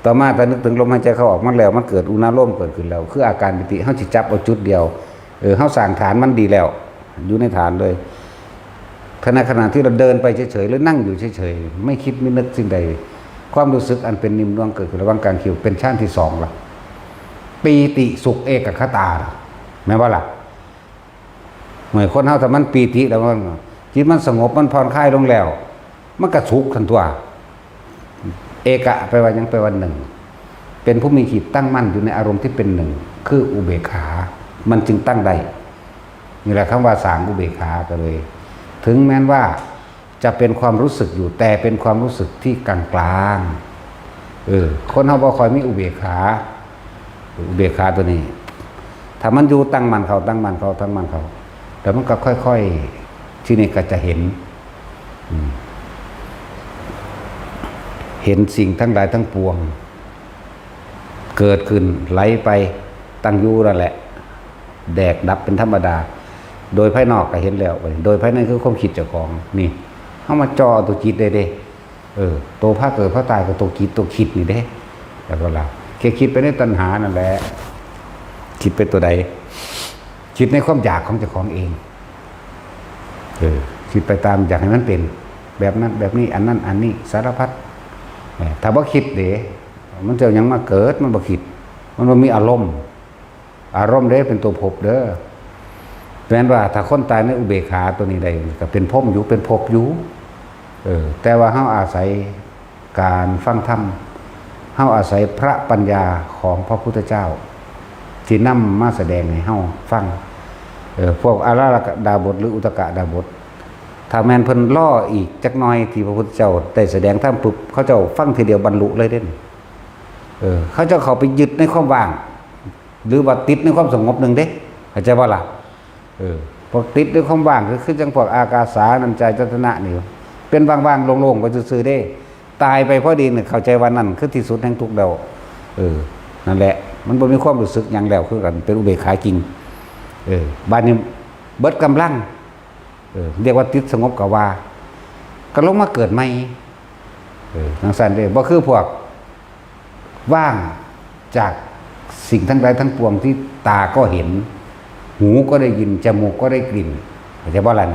ต่อมาถ้านึกถึงลมหายใจเข้าออกมันแล้วมันเกิดอุณาโลมเกิดขึ้นแล้วคืออาการปิติเฮาสิจับเอาจุดเดียวเฮาสร้างฐานมันดีแล้วอยู่ในฐานเลยขณะที่เราเดินไปเฉยๆหรือนั่งอยู่เฉยๆไม่คิดไม่นึกสิ่งใดความรู้สึกอันเป็นนิ่มนวลเกิดขึ้นระหว่างกลางคิ้วเป็นชั้นที่2ล่ะปีติสุขเอกคตาแม่นบ่ล่ะเหมือนคนเฮาถ้ามันปีติแล้วมันจิตมันสงบมันผ่อนคลายลงแล้วมันก็สุขทันตัวเอกะแปลว่าหยังแปลว่าหนึ่งเป็นผู้มีจิตตั้งมั่นอยู่ในอารมณ์ที่เป็นหนึ่งคืออุเบกขามันจึงตั้งได้นี่แหละคำว่าสางอุเบกขาก็เลยถึงแม้นว่าจะเป็นความรู้สึกอยู่แต่เป็นความรู้สึกที่กลางๆคนเฮาบ่ค่อยมีอุเบกขาตัวนี้ถ้ามันอยู่ตั้งมั่นเขาแล้วมันก็ค่อยๆที่นี่ก็จะเห็นสิ่งทั้งหลายทั้งปวงเกิดขึ้นไหลไปตั้งอยู่นั่นแหละแดกดับเป็นธรรมดาโดยภายนอกก็เห็นแล้วโดยภายในคือความคิดเจ้าของนี่เฮามาจ่อตัวจิตได้เด้ตัวพระเกิดพระตายก็ตัวจิตตัวคิดนี่เด้แล้วก็ล่ะแค่คิดไปในตัณหานั่นแหละคิดไปตัวใดคิดในความอยากของเจ้าของเองคิดไปตามอยากให้มันเป็นแบบนั้นแบบนี้อันนั้นอันนี้สารพัดถ้าบ่คิดเด้มันจะยังมาเกิดมันบ่คิดมันบ่มีอารมณ์เด้เป็นตัวภพเด้อแปลว่าถ้าคนตายในอุเบกขาตัวนี้ได้ก็เป็นภพอยู่เป็นภพอยู่แต่ว่าเฮาอาศัยการฟังธรรมเฮาอาศัยพระปัญญาของพระพุทธเจ้าที่นำมาแสดงให้เฮาฟัง พวกอาราดาบทหรืออุตกะดาบทถ้าแม่นเพิ่นล่ออีกจักหน่อยที่พระพุทธเจ้าได้แสดงธรรมปุ๊บเขาเจ้าฟังทีเดียวบรรลุเลยเด้นเขาเจ้าเข้าไปยึดในความว่างหรือว่าติดในความสงบนึงเด้เข้าใจบ่ล่ะพวกติดในความว่างคือจังพวกอากาสานัญจายตนะนี่เป็นว่างๆโล่งๆไปซื่อๆเด้ตายไปพอดีเนี่ยเข้าใจว่านั่นคือที่สุดแห่งทุกข์แล้วนั่นแหละมันบ่มีความรู้สึกหยังแล้วคือกันเป็นอุเบกขาจริงบัดนี้เบิดกำลังเรียกว่าติดสงบกับว่าก็ลงมาเกิดใหม่จังซั่นเด้บ่คือพวกว่างจากสิ่งทั้งหลายทั้งปวงที่ตาก็เห็นหูก็ได้ยินจมูกก็ได้กลิ่นเข้าใจบ่ล่ะ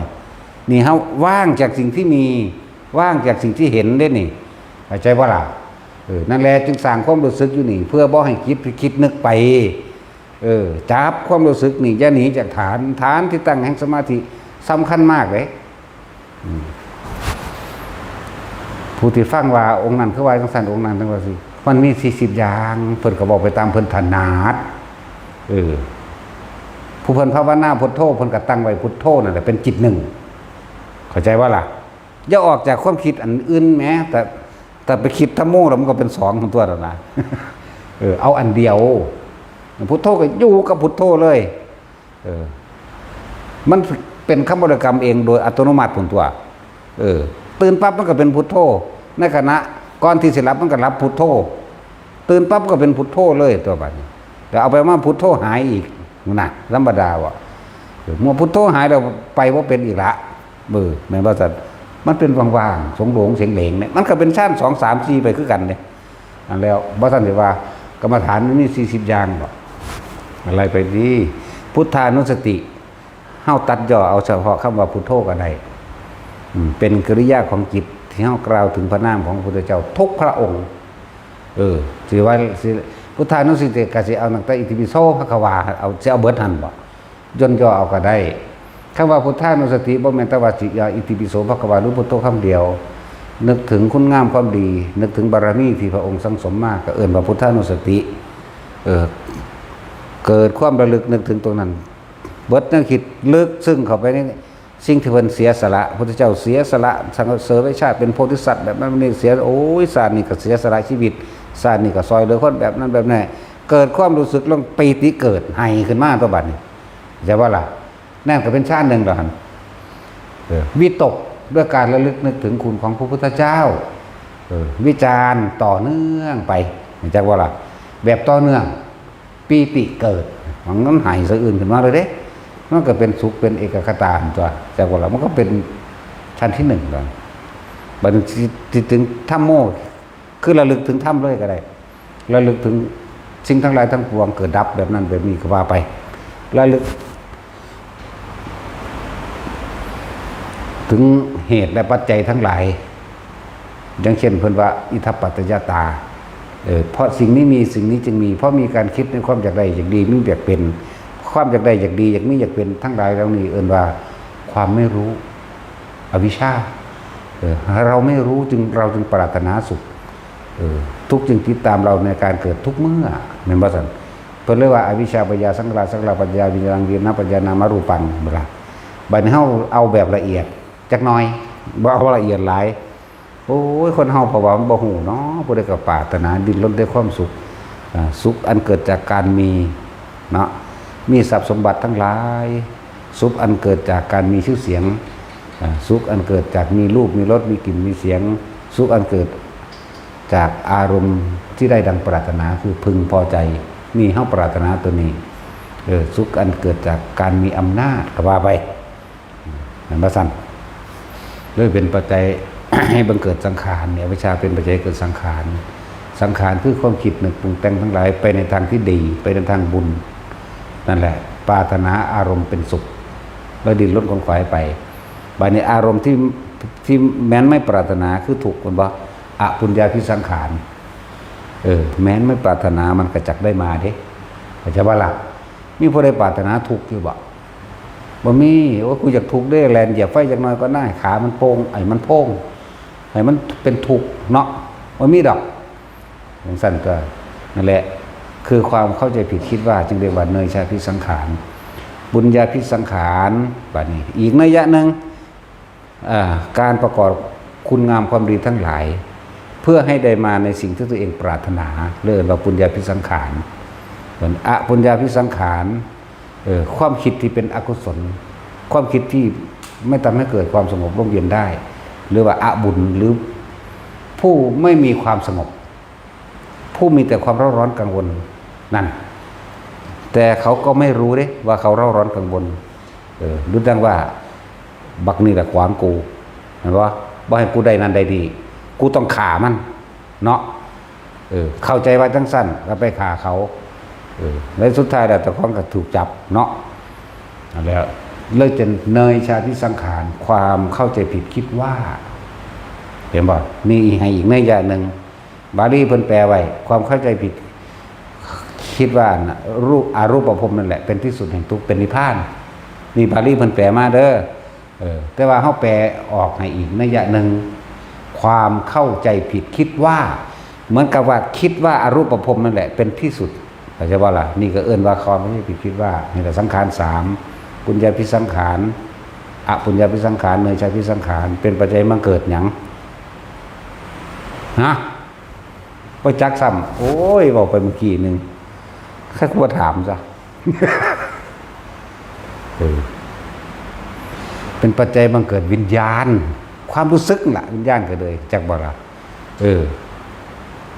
นี่เฮาว่างจากสิ่งที่มีว่างจากสิ่งที่เห็นได้นี่เข้าใจบ่ล่ะนั่นแหละจึงสร้างความรู้สึกอยู่นี่เพื่อบ่ให้คิดนึกไปจับความรู้สึกนี่อย่าหนีจากฐานที่ตั้งแห่งสมาธิสำคัญมากเลยผู้ที่ฟังว่าองค์นั้นคือว่าจังซั่นองค์นั้นจังว่าสิมันมี40อย่างเพิ่นก็บอกไปตามเพิ่นถนัดผู้เพิ่นภาวนาพุทโธเพิ่นก็ตั้งไว้พุทโธนั่นแหละเป็นจิตหนึ่งเข้าใจว่าล่ะอย่าออกจากความคิดอันอื่นแม้แต่ไปคิดธัมโมแล้วมันก็เป็น2ของตัวแล้วนะเอาอันเดียวพุทโธก็อยู่กับพุทโธเลยมันเป็นคำบริกรรมเองโดยอัตโนมัติผลตัวตื่นปั๊บมันก็เป็นพุทโธในขณะก่อนที่สิหลับมันก็รับพุทโธตื่นปั๊บก็เป็นพุทโธเลยตัวบัดนี้แต่เอาไปว่าพุทโธหายอีกน่ะธรรมดาว่ะเมื่อพุทโธหายแล้วไปว่าเป็นอีกละแม่นบ่ซั่นมันเป็นว่างๆสงโหลงเสียงเหลงเนี่ยมันก็เป็นชั้น2 3 4ไปคือกันเนี่ยอันแล้วบ่ซั่นสิว่ากรรมฐานมันมี40อย่างบ่อะไรไปดีพุทธานุสติเฮาตัดย่อเอาเฉพาะคำว่าพุทโธก็ได้เป็นกิริยาของจิตที่เฮากล่าวถึงพระนามของพระพุทธเจ้าทุกพระองค์สิว่าพุทธานุสติก็สิเอาตั้งแต่อิติปิโสภควาเอาสิเอาเบิดหั่นบ่ย่นย่อเอาก็ได้คำว่าพุทธานุสติบ่แม่นแต่ว่าสิอิติปิโสภควาหรือพุทโธคำเดียวนึกถึงคุณงามความดีนึกถึงบารมีที่พระองค์สั่งสมมาก็เอิ้นว่าพุทธานุสติเกิดความระลึกนึกถึงตรงนั้นเบิดนึกคิดลึกซึ่งเข้าไปในสิ่งที่เพิ่นเสียสละพระพุทธเจ้าเสียสละสังเสริญไว้ชาติเป็นโพธิสัตว์แบบนั้นนี่เสียโอ้ยศาสตร์นี่ก็เสียสละชีวิตศาสตร์นี่ก็ซอยเหลือคนแบบนั้นแบบนี้เกิดความรู้สึกลงปีติเกิดให้ขึ้นมาตัวบัดนี้จะว่าล่ะนั่นก็เป็นชาติหนึ่งแล้วหั่นวิตกด้วยการระลึกนึกถึงคุณของพระพุทธเจ้าวิจารณ์ต่อเนื่องไปจะว่าล่ะแบบต่อเนื่องปีติเกิดมันนั้นหายสะอื่นขึ้นมาเลยเด้มันก็เป็นสุขเป็นเอกคตาตัวจากว่ามันก็เป็นชั้นที่1แล้วบัดนี้ถึงธัมโมคือระลึกถึงธรรมเลยก็ได้ระลึกถึงสิ่งทั้งหลายทั้งปวงเกิดดับแบบนั้นแบบนี้ก็ว่าไประลึกถึงเหตุและปัจจัยทั้งหลายอย่างเช่นเพิ่นว่าอิทัปปัจจยตาเพราะสิ่งนี้มีสิ่งนี้จึงมีเพราะมีการคิดในความอยากได้อยากดีมีอยากเป็นความอยากได้อยากดีอยากมีอยากเป็นทั้งหลายแล้วนี่เอิ้นว่าความไม่รู้อวิชชาเราไม่รู้เราจึงปรารถนาสุขทุกจึงติดตามเราในการเกิดทุกเมื่อแม่นบ่ซั่นเพิ่นเรียกว่าอวิชชาปัญญาสังขารสังขารปัญญาวิญญาณวิญญาณปัญญานามารูปังบ่ล่ะบัดนี้เฮาเอาแบบละเอียดจักหน่อยบ่เอาละเอียดหลายโอ้ยคนเฮาเพราะว่ามันบ่ฮู้เนาะผู้ใดก็ปรารถนาดิ้นรนด้วยความสุขสุขอันเกิดจากการมีเนาะมีทรัพย์สมบัติทั้งหลายสุขอันเกิดจากการมีชื่อเสียงสุขอันเกิดจากมีรูปมีรสมีกลิ่นมีเสียงสุขอันเกิดจากอารมณ์ที่ได้ดังปรารถนาคือพึงพอใจนี่เฮาปรารถนาตัวนี้สุขอันเกิดจากการมีอำนาจก็ว่าไปนั่นว่าซั่นเลยเป็นปัจจัย ให้บังเกิดสังขารเนี่ยวิชาเป็นปัจจัยเกิดสังขารสังขารคือความคิดนึกปรุงแต่งทั้งหลายไปในทางที่ดีไปในทางบุญนั่นแหละปรารถนาอารมณ์เป็นสุขแล้วดิ้นรนขวนขวายไปบัดนี้อารมณ์ที่แม้นไม่ปรารถนาคือถูกคนบ่อปุญญาภิสังขารแม้นไม่ปรารถนามันกระจักได้มาเด้เข้าใจบ่ล่ะมีผู้ใดปรารถนาทุกข์อยู่บ่มีว่ากูอยากทุกข์ได้แลนเหยียบไฟจักหน่อยก็ได้ขามันโป่งมันโป่งให้มันเป็นทุกข์เนาะบ่มีดอกอย่างสั้นก็นั่นแหละคือความเข้าใจผิดคิดว่าจึงเรียกว่าเนยชาภิสังขาร บุญญาภิสังขารบัดนี้อีกนัยยะหนึ่งการประกอบคุณงามความดีทั้งหลายเพื่อให้ได้มาในสิ่งที่ตัวเองปรารถนาเรียกว่าปุญญาภิสังขารส่วนอปุญญาภิสังขารความคิดที่เป็นอกุศลความคิดที่ไม่ทำให้เกิดความสงบร่มเย็นได้ หรือว่าอบุญหรือผู้ไม่มีความสงบผู้มีแต่ความเร่าร้อนกังวลนั่นแต่เขาก็ไม่รู้เด้ว่าเขาเร่าร้อนกังวลรู้ดังว่าบักนี่แหละขวางกูเห็นปะบ่ให้กูได้นั่นได้ดีกูต้องฆ่ามันเนาะเข้าใจว่าจังสั้นก็ไปฆ่าเขาแล้วสุดท้ายแล้วแต่ของก็ถูกจับเนาะแล้วเลยจะเนยชาติสังขารความเข้าใจผิดคิดว่าเห็นบ่นี่ให้อีกเนยอย่างหนึ่งบาลีเพิ่นแปลไว้ความเข้าใจผิดคิดว่ารูปอารูปภพนั่นแหละเป็นที่สุดแห่งทุกข์เป็นนิพพานนี่บาลีเพิ่นแปลมาเด้อแต่ว่าเขาแปลออกให้อีกนัยยะหนึ่งความเข้าใจผิดคิดว่าเหมือนกับว่าคิดว่าอารูปภพนั่นแหละเป็นที่สุดเข้าใจว่าล่ะนี่ก็เอิ้นว่าความไม่ผิดคิดว่านี่แหละสังขารสามปุญญาภิสังขารอปุญญาภิสังขารเนยชาภิสังขารเป็นปัจจัยมาเกิดหยังฮะไปจักซ้ำโอ้ยบอกไปเมื่อกี้นึงแค่ควรถามซะเป็นปัจจัยบังเกิดวิญญาณความรู้สึกล่ะวิญญาณก็เลยจากบ่ล่ะ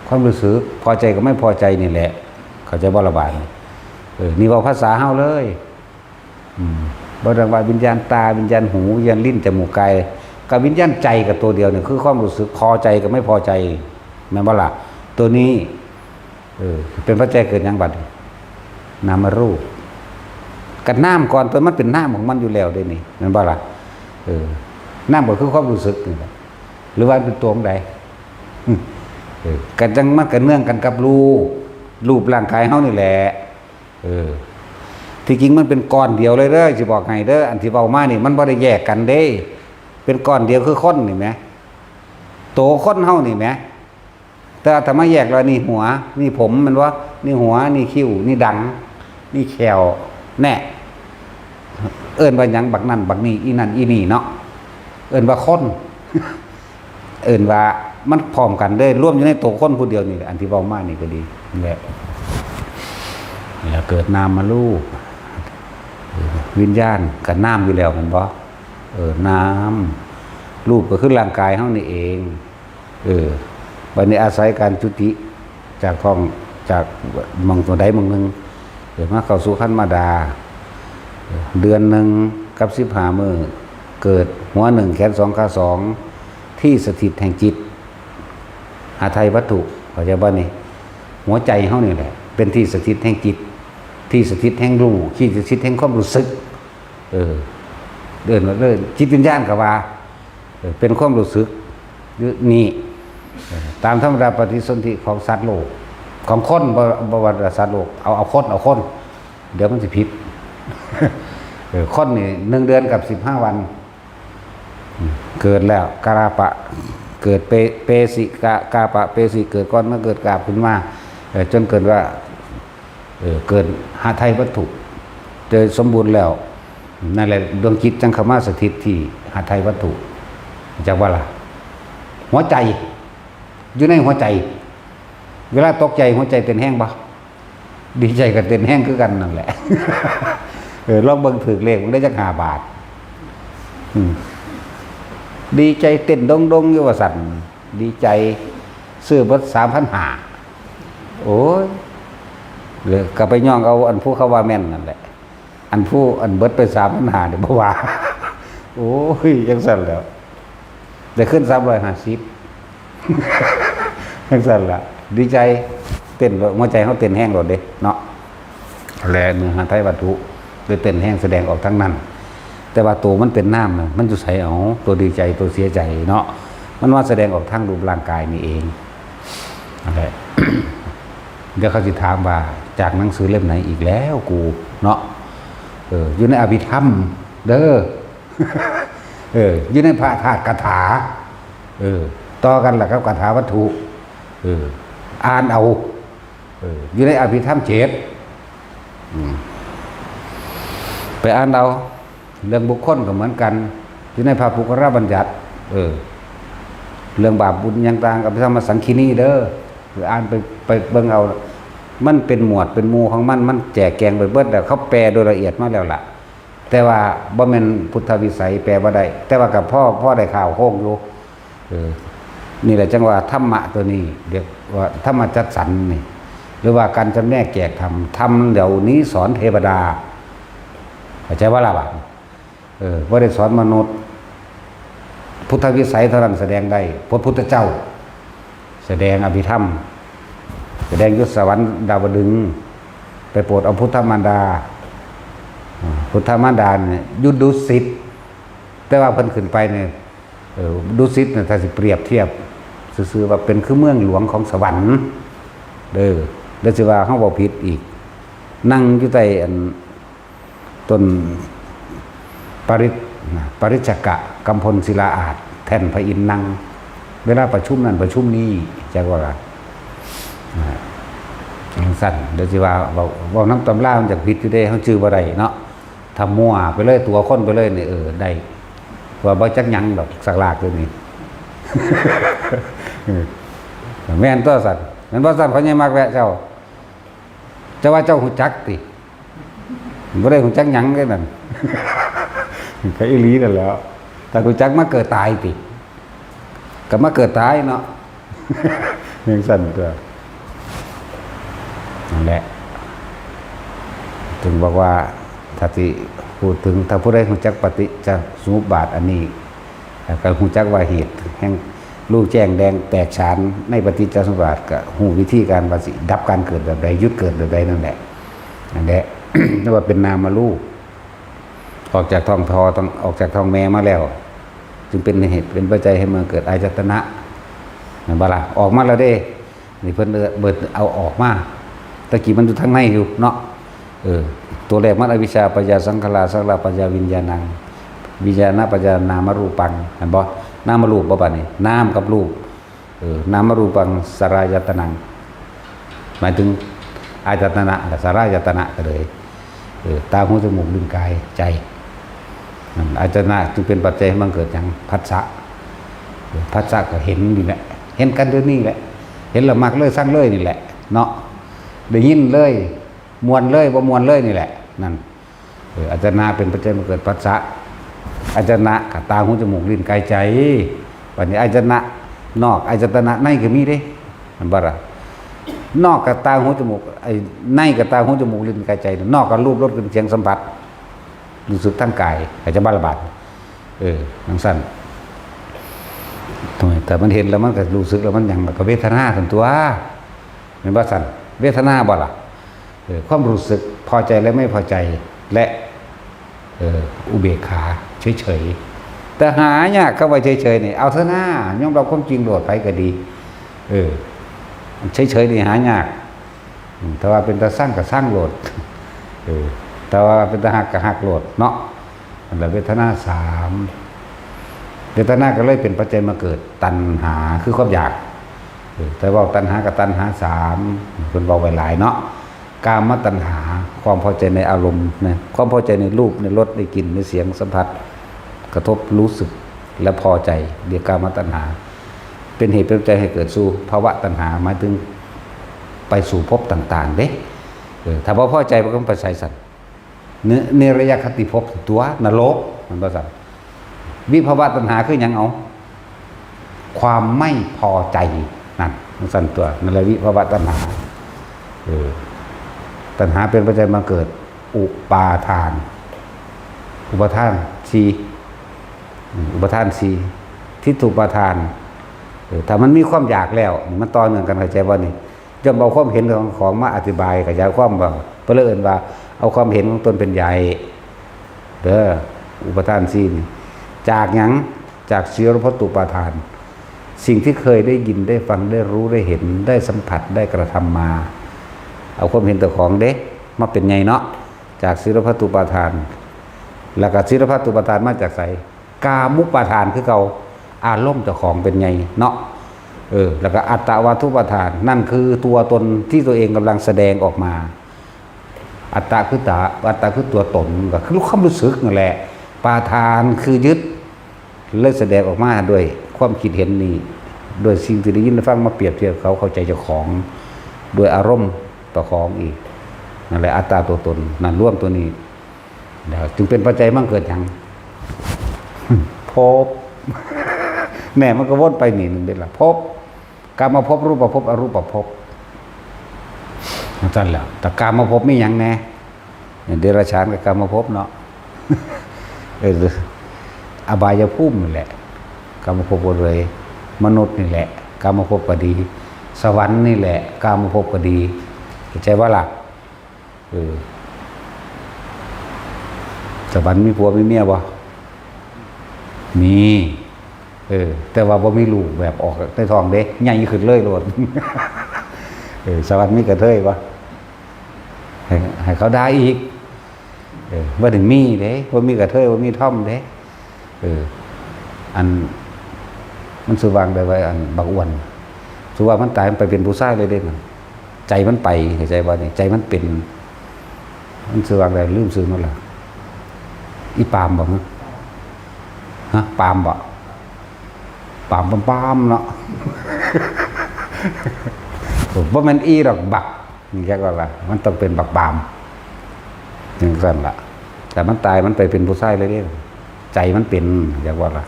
ความรู้สึกพอใจกับไม่พอใจนี่แหละเขาใจบ่ระบายนี่ว่าภาษาเฮาเลยบ่ได้ว่าวิญญาณตาวิญญาณหูวิญญาณลิ้นจมูกกายกับวิญญาณใจกับตัวเดียวเนี่ยคือความรู้สึกพอใจกับไม่พอใจแม่นบ่ล่ะตัวนี้เป็นปัจจัยเกิดหยังบัดนามรูปกับน้ำก่อนตัวมันเป็นน้ำของมันอยู่แล้วได้นี่นั่นบ่ล่ะน้ำก็คือความรู้สึกนี่หรือว่าเป็นตัวของใดกันจังมันกันเนื่องกันกับรูปร่างกายเฮานี่แหละที่จริงมันเป็นก้อนเดียวเลยเด้อสิบอกให้เด้ออันที่เว้ามานี่มันบ่ได้แยกกันเด้เป็นก้อนเดียวคือคนนี่แหมโตคนเฮานี่แหมแต่ถ้ามาแยกแล้วนี่หัวนี่ผมมันว่านี่หัวนี่คิ้วนี่ดังนี่แขวแน่เอิ้นว่าหยังบักนั่นบักนี่อีนั่นอีนี่เนาะเอิ้นว่าคนเอิ้นว่ามันพร้อมกันได้ร่วมอยู่ในตัวคนผู้เดียวนี่แหละอันที่เว้ามานี่ก็ดีนี่แหละเกิดนามมารูปวิญญาณกับน้ำอยู่แล้วมันบ่น้ำรูปก็คือร่างกายเฮานี่เองบัดนี้อาศัยการจุติจากท้องจากมองตัวใดมองหนึ่งมาเข้าสู่ขั้นมาดาเดือนหนึ่งกับ15 มื้อเกิดหัวหนึ่งแขนสองขาสองที่สถิตแห่งจิตหาไทยวัตถุเข้าใจบ่นี่หัวใจเฮานี่แหละเป็นที่สถิตแห่งจิตที่สถิตแห่งรู้ที่สถิตแห่งความรู้สึกเดินมาเลยจิตวิญญาณก็ว่าเป็นความรู้สึกนี่ตามธรรมดาปฏิสนธิของสัตว์โลกของคนบวรสัตว์โลกเอาคนเดี๋ยวมันจะผิดคนนี่1 เดือนกับ15 วันเกิดแล้วกาปะเกิดเปสิกาปะเปสิเกิดก้อนเมื่อเกิดกาบขึ้นมาจนเกิดว่าเกิดหาไทยวัตถุเจอสมบูรณ์แล้วนั่นแหละดวงจิตจังเข้ามาสถิตที่หาไทยวัตถุจากว่าล่ะหัวใจอยู่ในหัวใจเวลาตกใจหัวใจเต้นแห้งปะดีใจกับเต้นแห้งคือกันนั่นแหละลองเบิ่งถือเลขมันได้จัก5 บาทดีใจเต้นดงอยู่ว่าสั่นดีใจซื้อเบิด3,500โอ้ยเลยก็ไปย่องเอาอันผู้เขาว่าแม่นนั่นแหละอันเบิดไป3,500เนี่ยบ่ว่าโอ้ยจังสั่นแล้วได้ขึ้น350จังสั่นละดีใจเต้นหัวใจเขาเต้นแห้งหมดเด้เนาะแลเนื้อหาไทยวัตถุเลยเต้นแห้งแสดงออกทั้งนั้นแต่ว่าตัวมันเป็นน้ำนะมันจะใส่เอาตัวดีใจตัวเสียใจเนาะมันว่าแสดงออกทั้งรูปร่างกายนี่เองอะไร เดี๋ยวเขาจะถามว่าจากหนังสือเล่มไหนอีกแล้วกูเนาะอยู่ในอภิธรรมเด้อ อยู่ในพระธาตุคาถาต่อกันแหละครับคาถาวัตถุอ่านเอาอยู่ในอภิธรรม7 ไปอ่านเอาเรื่องบุคคลก็เหมือนกันอยู่ในพระปุกรบัญญัติเรื่องบาปบุญยังต่างกับธรรมสังคีนีเด้อหรืออ่านไปเบิ่งเอามันเป็นหมวดเป็นหมู่ของมันแจกแจงไปเบิดแล้วเขาแปลโดยละเอียดมาแล้วล่ะแต่ว่าบ่แม่นพุทธวิสัยแปลบ่ได้แต่ว่ากับพ่อได้ข่าวโค้งอยู่นี่แหละจังว่าธรรมะตัวนี้เรียกว่าธรรมจัดสรรนี่หรือว่าการจำแนกแจกธรรมเดี๋ยวนี้สอนเทวดาเข้าใจว่าล่ะบ่บ่ได้สอนมนุษย์พุทธวิสัยเท่านั้นแสดงได้พระพุทธเจ้าแสดงอภิธรรมแสดงยุทธสวรรค์ดาวดึงส์ไปโปรดเอาพุทธมารดาเนี่ยยุดดุสิตแต่ว่าเพิ่นขึ้นไปเนี่ยดุสิตเนี่ยถ้าสิเปรียบเทียบซื่อๆว่าเป็นคือเมืองหลวงของสวรรค์เดี๋ยวสิว่าเฮาบ่ผิดอีกนั่งอยู่ใต้ต้นปริจกะกำพลศิลาอาจแท่นพระอินทร์นั่งเวลาประชุมนั้นประชุมนี้จักว่าสั่นเดี๋ยวสิว่าเว้าน้ำตำรามันจากผิดอยู่เด้เฮาชื่อบ่ได้เนาะทำมั่วไปเลยตัวคนไปเลยนี่ได้ว่าบ่จักหยังดอกสักลากตัวนี้ แม่นตัวสั่นแม่นบ่สั่นเขาใหญ่มากแวะเจ้าว่าเจ้าฮู้จักติบ่ได้ฮู้จักหยังเลยนั่น ก็อีหลีนั่นแหล้วแต่ฮู้จักมาเกิดตายติก็มาเกิดตายเนาะ ยังสั่นตัวนั่นแหละถึงบอกว่าถ้าที่พูดถึงถ้าผู้ใดฮู้จักปฏิจจสมุปบาทอันนี้ก็ฮู้จักว่าเหตุแห่งรู้แจ้งแดงแตกฉานในปฏิจจสมุปบาทก็ฮู้วิธีการว่าสิดับการเกิดแบบใดยุดเกิดแบบใดนั่นแหละนั่นแหละ นั่นว่าเป็นนามรูปออกจากท้องต้องออกจากท้องแม่มาแล้วจึงเป็นเหตุเป็นปัจจัยให้มันเกิดอายตนะนั่นบ่ล่ะออกมาแล้วเด้นี่เพิ่นเบิดเอาออกมาตะกี้มันอยู่ทางในอยู่เนาะตัวแรกมันอวิชชาปัญญาสังขารสังขารปัญญาวิญญาณังวิญญาณปัญญานามรูปังเห็นบ่นามรูปบ่บัดนี้นามกับรูปนามรูปังสรายตนังหมายถึงอายตนะกับสรายตนะก็เลยตาหูจมูกลิ้นกายใจอายตนะจึงเป็นปัจจัยให้มันเกิดอย่างผัสสะก็เห็นนี่แหละเห็นกันเดี๋ยวนี้แหละเห็นแล้วมักเลยสร้างเลยนี่แหละเนาะได้ยินเลยมวนเลยบ่มวนเลยนี่แหละนั่นอายตนะเป็นปัจจัยมาเกิดผัสสะอายตนะกับตาหูจมูกลิ้นกายใจวันนี้อายตนะนอกอายตนะในก็มีเด้มันบ่ล่ะนอกกับตาหูจมูกไอ้ในกับตาหูจมูกลิ้นกายใจนอกกับรูปรสกลิ่นเสียงสัมผัสรู้สึกทั้งกายอาจจะบ้าระบาดทั้งสั้นแต่มันเห็นแล้วมันก็รู้สึกแล้วมันอย่างแบบเวทนาทั้งตัวเป็นบ้าสั้นเวทนาบ่ล่ะความรู้สึกพอใจและไม่พอใจและอุเบกขาเฉยๆแต่หายากเข้าไปเฉยๆนี่เอาเถอะหน้ายอมรับความจริงโดดไปก็ดีเฉยๆนี่หายากแต่ว่าเป็นตาสร้างกับสร้างโหลดแต่ว่าเป็นตาหักกับหักโหลดเนาะแล้วเวทนา3เวทนาก็เลยเป็นปัจจัยมาเกิดตัณหาคือความอยากแต่ว่าตัณหากับตัณหา3เป็นบอกไว้หลายเนาะกามตัณหาความพอใจในอารมณ์นะความพอใจในรูปในรสในกลิ่นในเสียงสัมผัสกระทบรู้สึกและพอใจเรียกกามตัณหาเป็นเหตุเป็นปัจจัยให้เกิดสู่ภาวะตัณหาหมายถึงไปสู่ภพต่างๆเด้ถ้าพอใจมันก็ไปใส่สัตว์เนรยคติภพตัวนรกมันบ่สั่นวิภาวะตัณหาคือหยังเอาความไม่พอใจนั่นมันสั่นตัวนั่นแหละวิภาวะตัณหาตัณหาเป็นปัจจัยมาเกิดอุปาทาน4อุปทาน4ทิฏฐุปาทานถ้ามันมีความอยากแล้วมันต่อเนื่องกันเข้าใจว่านี่จะเอาความเห็นของมาอธิบายขยายความว่าเพื่อเอิ้นว่าเอาความเห็นของตนเป็นใหญ่อุปทาน4นี่จากหยังจากศีลพัตตุปาทานสิ่งที่เคยได้ยินได้ฟังได้รู้ได้เห็นได้สัมผัสได้กระทำมาเอาความเห็นตัวของเด้มาเป็นไงเนาะจากศีลพัตตุปาทานแล้วก็ศีลพัตตุปาทานมาจากไสกามุปาทานคือเก่าอารมณ์เจ้าของเป็นไงเนาะแล้วก็อัตตวาทุปาทานนั่นคือตัวตนที่ตัวเองกำลังแสดงออกมา อัตตาคือตัวตนก็คือความรู้สึกนั่นแหละปาทานคือยึดเลยแสดงออกมาด้วยความคิดเห็นนี้โดยสิ่งที่ได้ยินได้ฟังมาเปรียบเทียบเขาเข้าใจเจ้าของโดยอารมณ์ต่อของอีกนั่นแหละอัตตาตัวตนนั่นร่วมตัวนี้จึงเป็นปัจจัยมั่งเกิดอย่างภพแน่มันก็วนไปนี่นึงเด็ดละภพกามภพรูปภพอรูปภพนั่นแหละแต่กามภพไม่ยังแน่เดรัจฉานกับกามภพเนาะอบายภูมินี่แหละกามภพเลยมนุษย์นี่แหละกามภพก็ดีสวรรค์นี่แหละกามภพก็ดีเข้าใจว่าล่ะสวรรค์มีผัวมีเมียบ่มีแต่ว่าบ่มีลูกแบบออกในท้องเด้ใหญ่ขึ้นเลยโลดสวรรค์มีกระเทยบ่ให้เขาได้อีกบ่ถึงมีเด้บ่มีกระเทยบ่มีท่อมเด้อันมันสุวางได้ไว้อันบักอ้วนสุว่ามันตายมันไปเป็นผู้ชายเลยเด้มันใจมันไปเข้าใจบ่นี่ใจมันเป็นมันสุวางได้ลืมซื้อนั่นล่ะอีปามบ่ฮะปามบ่ปามเนาะบ่แม่นอีดอกบักนี่แค่ว่าล่ะมันต้องเป็นบักปามจังซั่นล่ะแต่มันตายมันไปเป็นผู้ชายเลยเด้ใจมันเป็นอยากว่าล่ะ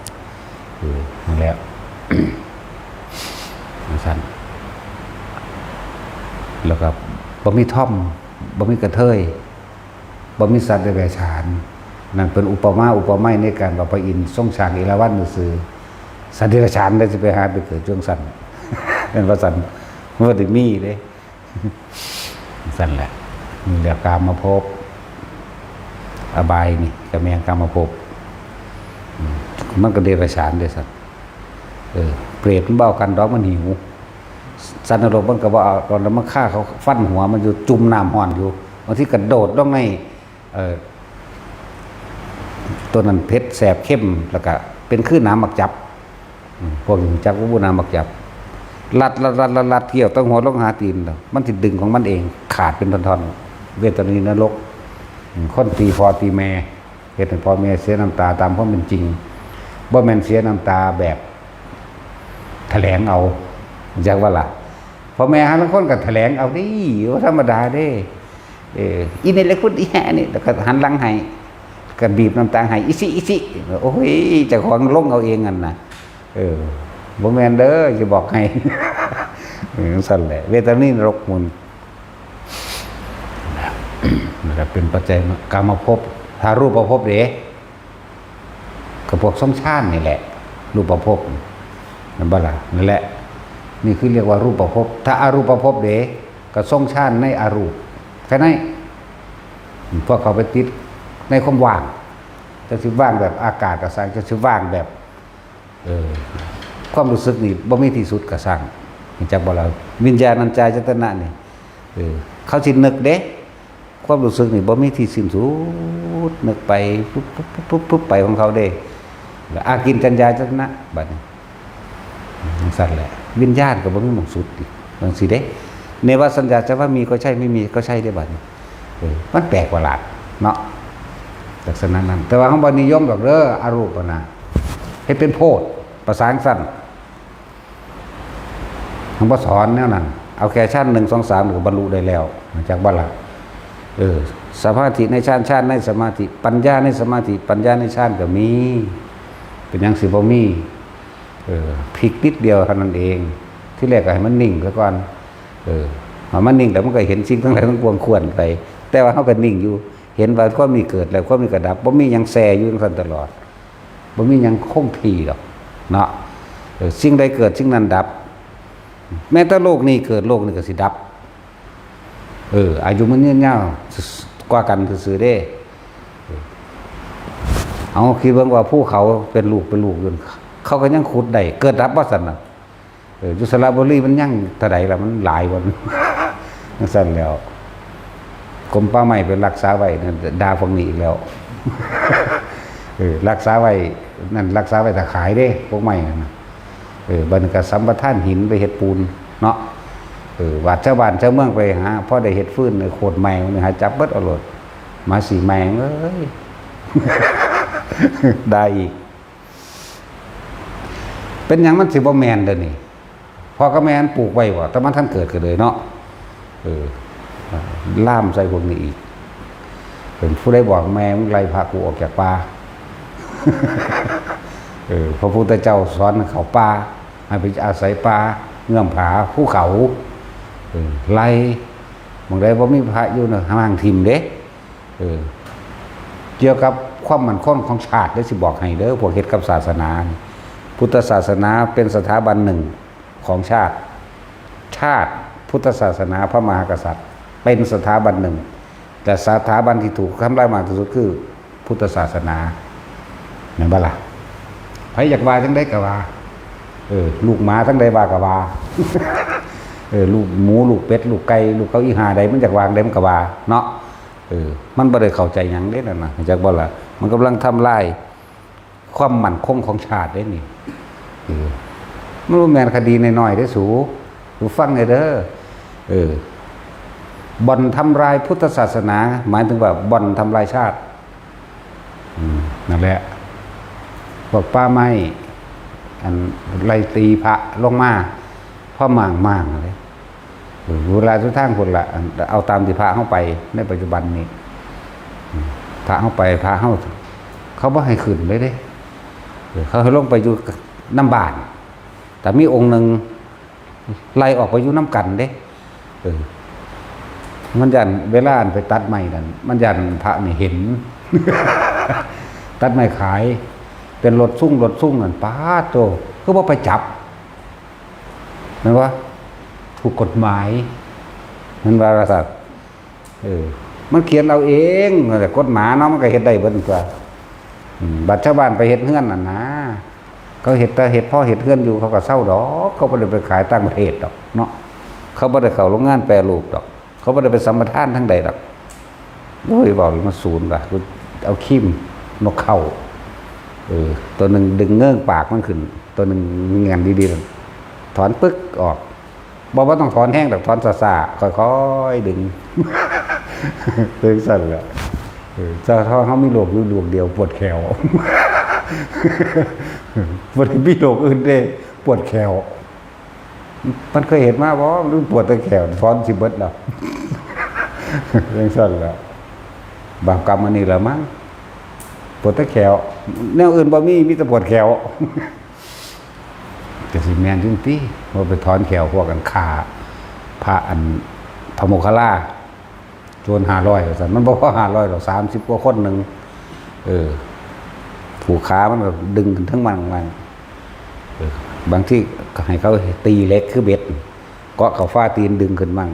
นั่นแหละสั่นแล้วก็บ่มีท่อมบ่มีกระเทยบ่มีสัตว์เดรัจฉานนั่นเป็นอุปไมยในการว่าพระอินทร์ทรงฉากเอราวัณซื่อสัตว์เดรัจฉานได้สิไปหาไปเกิดช่วงสั่นเป็นว่าสั่นบ่ได้มีเด้สั่นแหละมีแล้วกามภพอบายนี่ก็แม่งกามภพมันก็เดรัจฉานเด้สัตว์เปรตมันเบ้ากันดอกมันหิวสัตว์นรกมันก็บ่เอาตอนนั้นมันฆ่าเขาฟันหัวมันอยู่จุ่มน้ำร้อนอยู่บางทีกระโดดลงในตัวนั้นเผ็ดแสบเข้มแล้วก็เป็นคลื่นน้ำหมักจับพวกจักว่าน้ำหมักจับลัดเที่ยวต้องหัวลงหาตีนมันติดดึงของมันเองขาดเป็นท่อนๆเวทนีนรกคนตีพอตีแม่เหตุให้พ่อแม่เสียน้ำตาตามความเป็นจริงบ่แม่นเสียน้ำตาแบบแถลงเอาจักว่าล่ะพ่อแม่หาทั้งคนก็แถลงเอาดิว่าธรรมดาเด้อีนี่แหละคุณอีแห่นี่แล้วก็หันหลังให้ก็บีบน้ำตาให้อีสิโอ้ยเจ้าของลงเอาเองนั่นน่ะบ่แม่นเด้อสิบอกให้สั่นแหละเวทนีนรกมุนนะครับเป็นปัจจัยกามภพถ้ารูปภพเด้ก็พวกสมชาตินี่แหละรูปภพนั่นบ่ล่ะนั่นแหละนี่คือเรียกว่ารูปภพถ้าอารูปภพเด้ก็ทรงชาติในอารูปแค่นั้นพวกเขาไปติดในความว่างจะสิว่างแบบอากาศก็สร้างจะสิว่างแบบความรู้สึกนี่บ่มีที่สุดก็สร้างจักบ่ล่ะวิญญาณัญจายตนะนี่เขาสินึกเด้ความรู้สึกนี่บ่มีที่สิ้นสุดนึกไปปุ๊บไปของเขาเด้อากินจัญญายตนะบัดนี้สั่นแหละวิญญาณก็บ่มีหมองสุดอีกจังซี่เด้เนวสัญญาจะว่ามีก็ใช่ไม่มีก็ใช่ได้บัดนี้มันแปลกประหลาดเนาะลักษณะนั้นแต่ว่าของบ่นิยมดอกเด้ออารูปนะให้เป็นโพธิประสานสั้นของบ่สอนแนวนั้นเอาแค่ชั้น1 2 3ก็บรรลุได้แล้วจากบ่ล่ะสมาธิในฌานในสมาธิปัญญาในสมาธิปัญญาในฌานก็มีเป็นหยังสิบ่มีพลิกนิดเดียวเท่านั้นเองที่แรกก็ให้มันนิ่งซะก่อนพอมันนิ่งแล้วมันก็เห็นสิ่งทั้งหลายทั้งปวงควรไปแต่ว่าเฮาก็นิ่งอยู่เห็นว่าความมีเกิดแล้วความมีกระดับบ่มีหยังแซ่อยู่จังซั่นตลอดบ่มีหยังคงที่หรอกเนาะสิ่งใดเกิดสิ่งนั้นดับแม้แต่โลกนี้เกิดโลกนี้ก็สิดับอายุมันยืนยาวกว่ากันซื่อๆเด้เอาคิดเบิ่งว่าภูเขาเป็นลูกอยู่เขาก็ยังขุดได้เกิดดับบ่ซั่นน่ะอยู่สระบุรีมันยังเท่าใดล่ะมันหลายวันจังซั่นแล้วกรมป่าไม้ไปรักษาไว้นั่นด่าพวกนี้อีกแล้วรักษาไว้นั่นรักษาไว้ถ้าขายเด้พวกไม้นั่นน่ะบัดนี้ก็สัมปทานหินไปเฮ็ดปูนเนาะ วาดชาวบ้านชาวเมืองไปหาพอได้เฮ็ดฟื้นโคตรแมงนี่หาจับเบิดเอาโลดมาสีแมงเอ้ย ได้อีกเป็นหยังมันสิบ่แม่นเด้อนี่พ่อกับแม่นปลูกไว้บ่แต่มันท่านเกิดก็เลยเนาะล่ามใส่พวกนี้อีกเป็นผู้ใดบอกแม่มึงไล่พากูออกจากป่า พระพุทธเจ้าสอนเขาป่าให้ไปอาศัยป่าเงื่อมผาภูเขาไล่บางใดบ่มีพระอยู่น่ะห่างทิมเด้เกี่ยวกับความมั่นคงของชาติได้สิบอกให้เด้อพวกเฮ็ดกับศาสนาพุทธศาสนาเป็นสถาบันหนึ่งของชาติพุทธศาสนาพระมหากษัตริย์เป็นสถาบันหนึ่งแต่สถาบันที่ถูกทำลายมากที่สุดคือพุทธศาสนาแม่นบ่ล่ะไผอยากว่าจังได๋ก็ว่าลูกหมาทั้งใดว่าก็ว่า ลูกหมูลูกเป็ดลูกไก่ลูกเขาอีหาใดมันอยากวางใดมันก็ว่าเนาะมันบ่ได้เข้าใจหยังเด้นั่นน่ะจักบ่ล่ะมันกำลังทำลายความมั่นคงของชาติเด้นี่มันบ่แม่นคดีน้อยๆเด้สูฟังเด้อบ่อนทำลายพุทธศาสนาหมายถึงว่าบ่อนทำลายชาตินั่นแหละพวกป่าไม้อันไล่ตีพระลงมาพ่อม่างเลยเวลาทุกทางคนละเอาตามที่พระเข้าไปในปัจจุบันนี้พระเข้าไปพระเขาบ่ให้ขึ้นเลยเด้เขาให้ลงไปอยู่น้ำบานแต่มีองค์หนึ่งไล่ออกไปอยู่น้ำกันเด้มันยันเวลาไปตัดไม้นั่นมันยันพระนี่เห็น ตัดไม้ขายเป็นรถซุ่งนั่นป้าโตก็บ่ไปจับนั่นว่าถูกกฎหมายมันว่าสัตว์มันเขียนเอาเองแต่กฎหมายเนาะมันก็เฮ็ดได้เบิดตัวบัดชาวบ้านไปเฮ็ดเฮือนน่ะนะเขาเฮ็ดแต่เฮ็ดพ่อเฮ็ดเฮือนอยู่เขาก็เศร้าดอกเขาบ่ได้ไปขายต่างประเทศดอกเนาะเขาบ่ได้เข้าโรงงานแปรรูปดอกเขาบ่ได้ไปสัมปทานทั้งใดดอกโอ้ยบอกมาศูนย์ล่ะเอาขี้มนกเข้าตัวหนึ่งดึงเงื่องปากมันขึ้นตัวหนึ่งเงียนดีๆถอนปึ๊กออกบอกว่าต้องถอนแห้งแต่ถอนซาๆค่อยๆดึงตึงสั่นแหละเจ้าท้องเขามีโรคอยู่ดวงเดียวปวดแขวปวดมีโรคอื่นเด้ปวดแขวมันเคยเห็นมาบ่มันปวดแต่แขวถอนสิเบิดแล้วตึงสั่นแหละบาปกรรมอันนี้ละมั้งปวดตะแขวแนวอื่นบ่มีแต่ปวดแขวแต่สิแม่นจริงติว่าไปถอนแขวพวกกันฆ่าพระอันพระโมคคัลลาโจร500ว่าซั่นมันบ่พอ500หรอก30กว่าคนนึงผูกขามันก็ดึงขึ้นทั้งมันบางที่ก็ให้เขาตีเล็กคือเบ็ดเกาะเขาฟ้าตีนดึงขึ้นมั่ง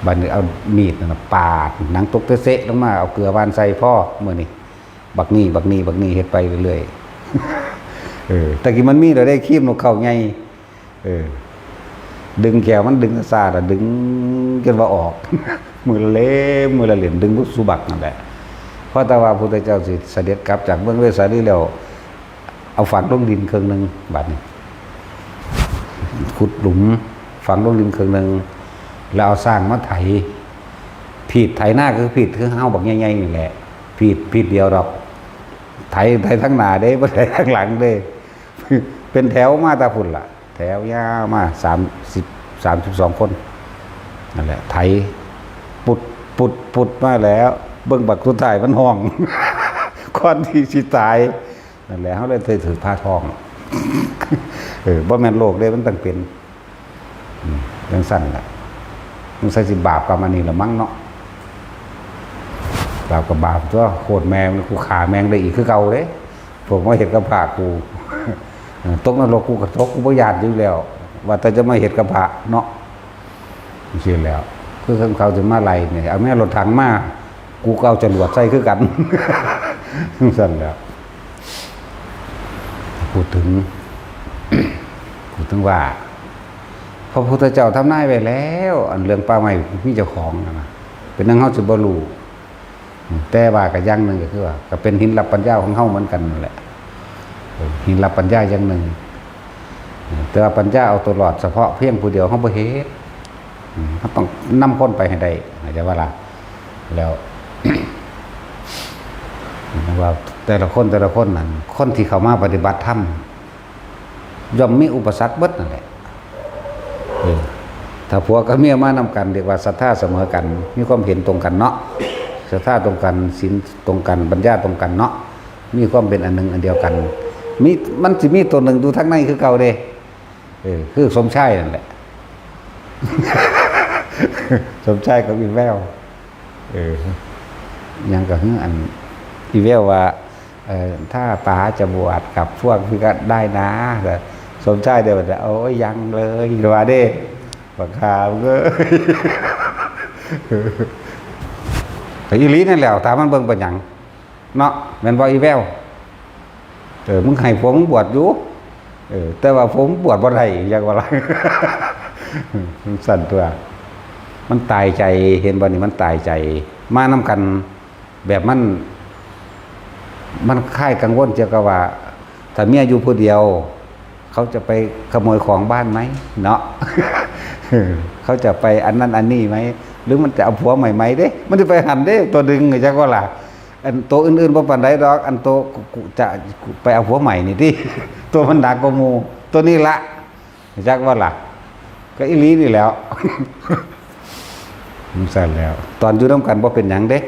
บัดนี้เอามีดนั่นปาดหนังตกเตะๆลงมาเอาเกลือวานใส่พ่อมื้อนี้บักนี่เฮ็ดไปเรื่อยๆแต่กี้มันมีเราได้คีบนกเข้าใหญ่ดึงแขวมันดึงซาดดึงจนว่าออก มือละเหรียญดึงสุบักนั่นแหละเพราะแต่ว่าพระพุทธเจ้าสิเสด็จกลับจากเมืองเวสสาลีแล้วเอาฝังลงดินครึ่งนึงบัดนี้ขุดหลุมฝังลงดินครึ่งนึงแล้วเอาสร้างมาไถผิดไถหน้าคือเฮาบักใหญ่ๆนี่แหละผิดเดียวดอกไถทั้งหน้าเด้บ่ไถทั้งหลังเด้ เป็นแถวมาตาพุ่นล่ะแถวยาวมา32คนนั่นแหละไถปุดมาแล้วเบิ่งบักสุดท้ายมันห้อง ก่อนที่สิตายนั่นแหละเฮาเลยถือผ้าทอง บ่แม่นโลกเด้มันต้องเป็นจังซั่นล่ะมันใส่สิบาปกับอันนี้ละมั้งเนาะบาปกับบาปตัวโคตรแมงกูขาแมงได้อีกคือเก่าเลยผมว่าเห็ดกับผากูตกนรกกูกระทกกูบ่ญาติอยู่แล้วว่าแต่จะมาเห็ดกับผาเนาะเชื่อแล้วคือเขาจะมาไล่เนี่ยเอาแม่รถถังมากูก็เอาจรวดใส่คือกันสั่นแล้วพูดถึง ว่าพระพุทธเจ้าทำนายไว้แล้วอันเรื่องป่าไม้มีเจ้าของนะเป็นนังเฮาสิบ่รู้แต่ว่าก็อย่างนึงก็คือว่าก็เป็นหินรับปัญญาของเฮาเหมือนกันนั่นแหละหินรับปัญญาอย่างนึง แต่ว่าปัญญาเอาตัวรอดเฉพาะเพียงผู้เดียวเขาบ่เฮ็ดเขาต้องนำคนไปให้ได้เข้าใจว่าล่ะแล้ว ว่าแต่ละคนนั่นคนที่เข้ามาปฏิบัติธรรมย่อมมีอุปสรรคเบิดนั่นแหละถ้าผัวกับเมียมานำกันเรียกว่าศรัทธาเสมอกันมีความเห็นตรงกันเนาะศรัทธาตรงกันศีลตรงกันปัญญาตรงกันเนาะมีความเป็นอันหนึ่งอันเดียวกันมีมันสิมีตัวหนึ่งดูทั้งในคือเก่าเด้คือสมชายนั่นแหละ สมชายกับอีแววยังกับอันอีแววว่าถ้าป๋าจะบวชกับพวกพี่ก็ได้นะแต่สมชายเดี๋ยวจะโอ้ยยังเลยว่าเด้ปากขาวก็แต่อีลีนั่นแหละตามมันเบิ่งเป็นหยังเนาะแม่นบ่อีแววมึงให้ผมบวชอยู่แต่ว่าผมบวชบ่ได้อย่างว่าไร มันสั่นตัวมันตายใจเห็นบ่นี่มันตายใจมานำกันแบบมันค่ายกังวลเกี่ยวกับว่าถ้าเมียอยู่ผู้เดียวเขาจะไปขโมยของบ้านไหมเนาะ เขาจะไปอันนั้นอันนี้ไหมหรือมันจะเอาผัวใหม่ไหมเด้มันจะไปหันเด้ตัวดึงไงจักว่าล่ะอันตัวอื่นๆบ่ปานใดดอกอันตัวจะไปเอาผัวใหม่นี่ที่ ตัวมันหนักกว่าหมู่ตัวนี้ละจักว่าล่ะก็อีหลีนี่แล้ว มันสั่นแล้วตอนอยู่นำกันบ่เป็นหยังเด้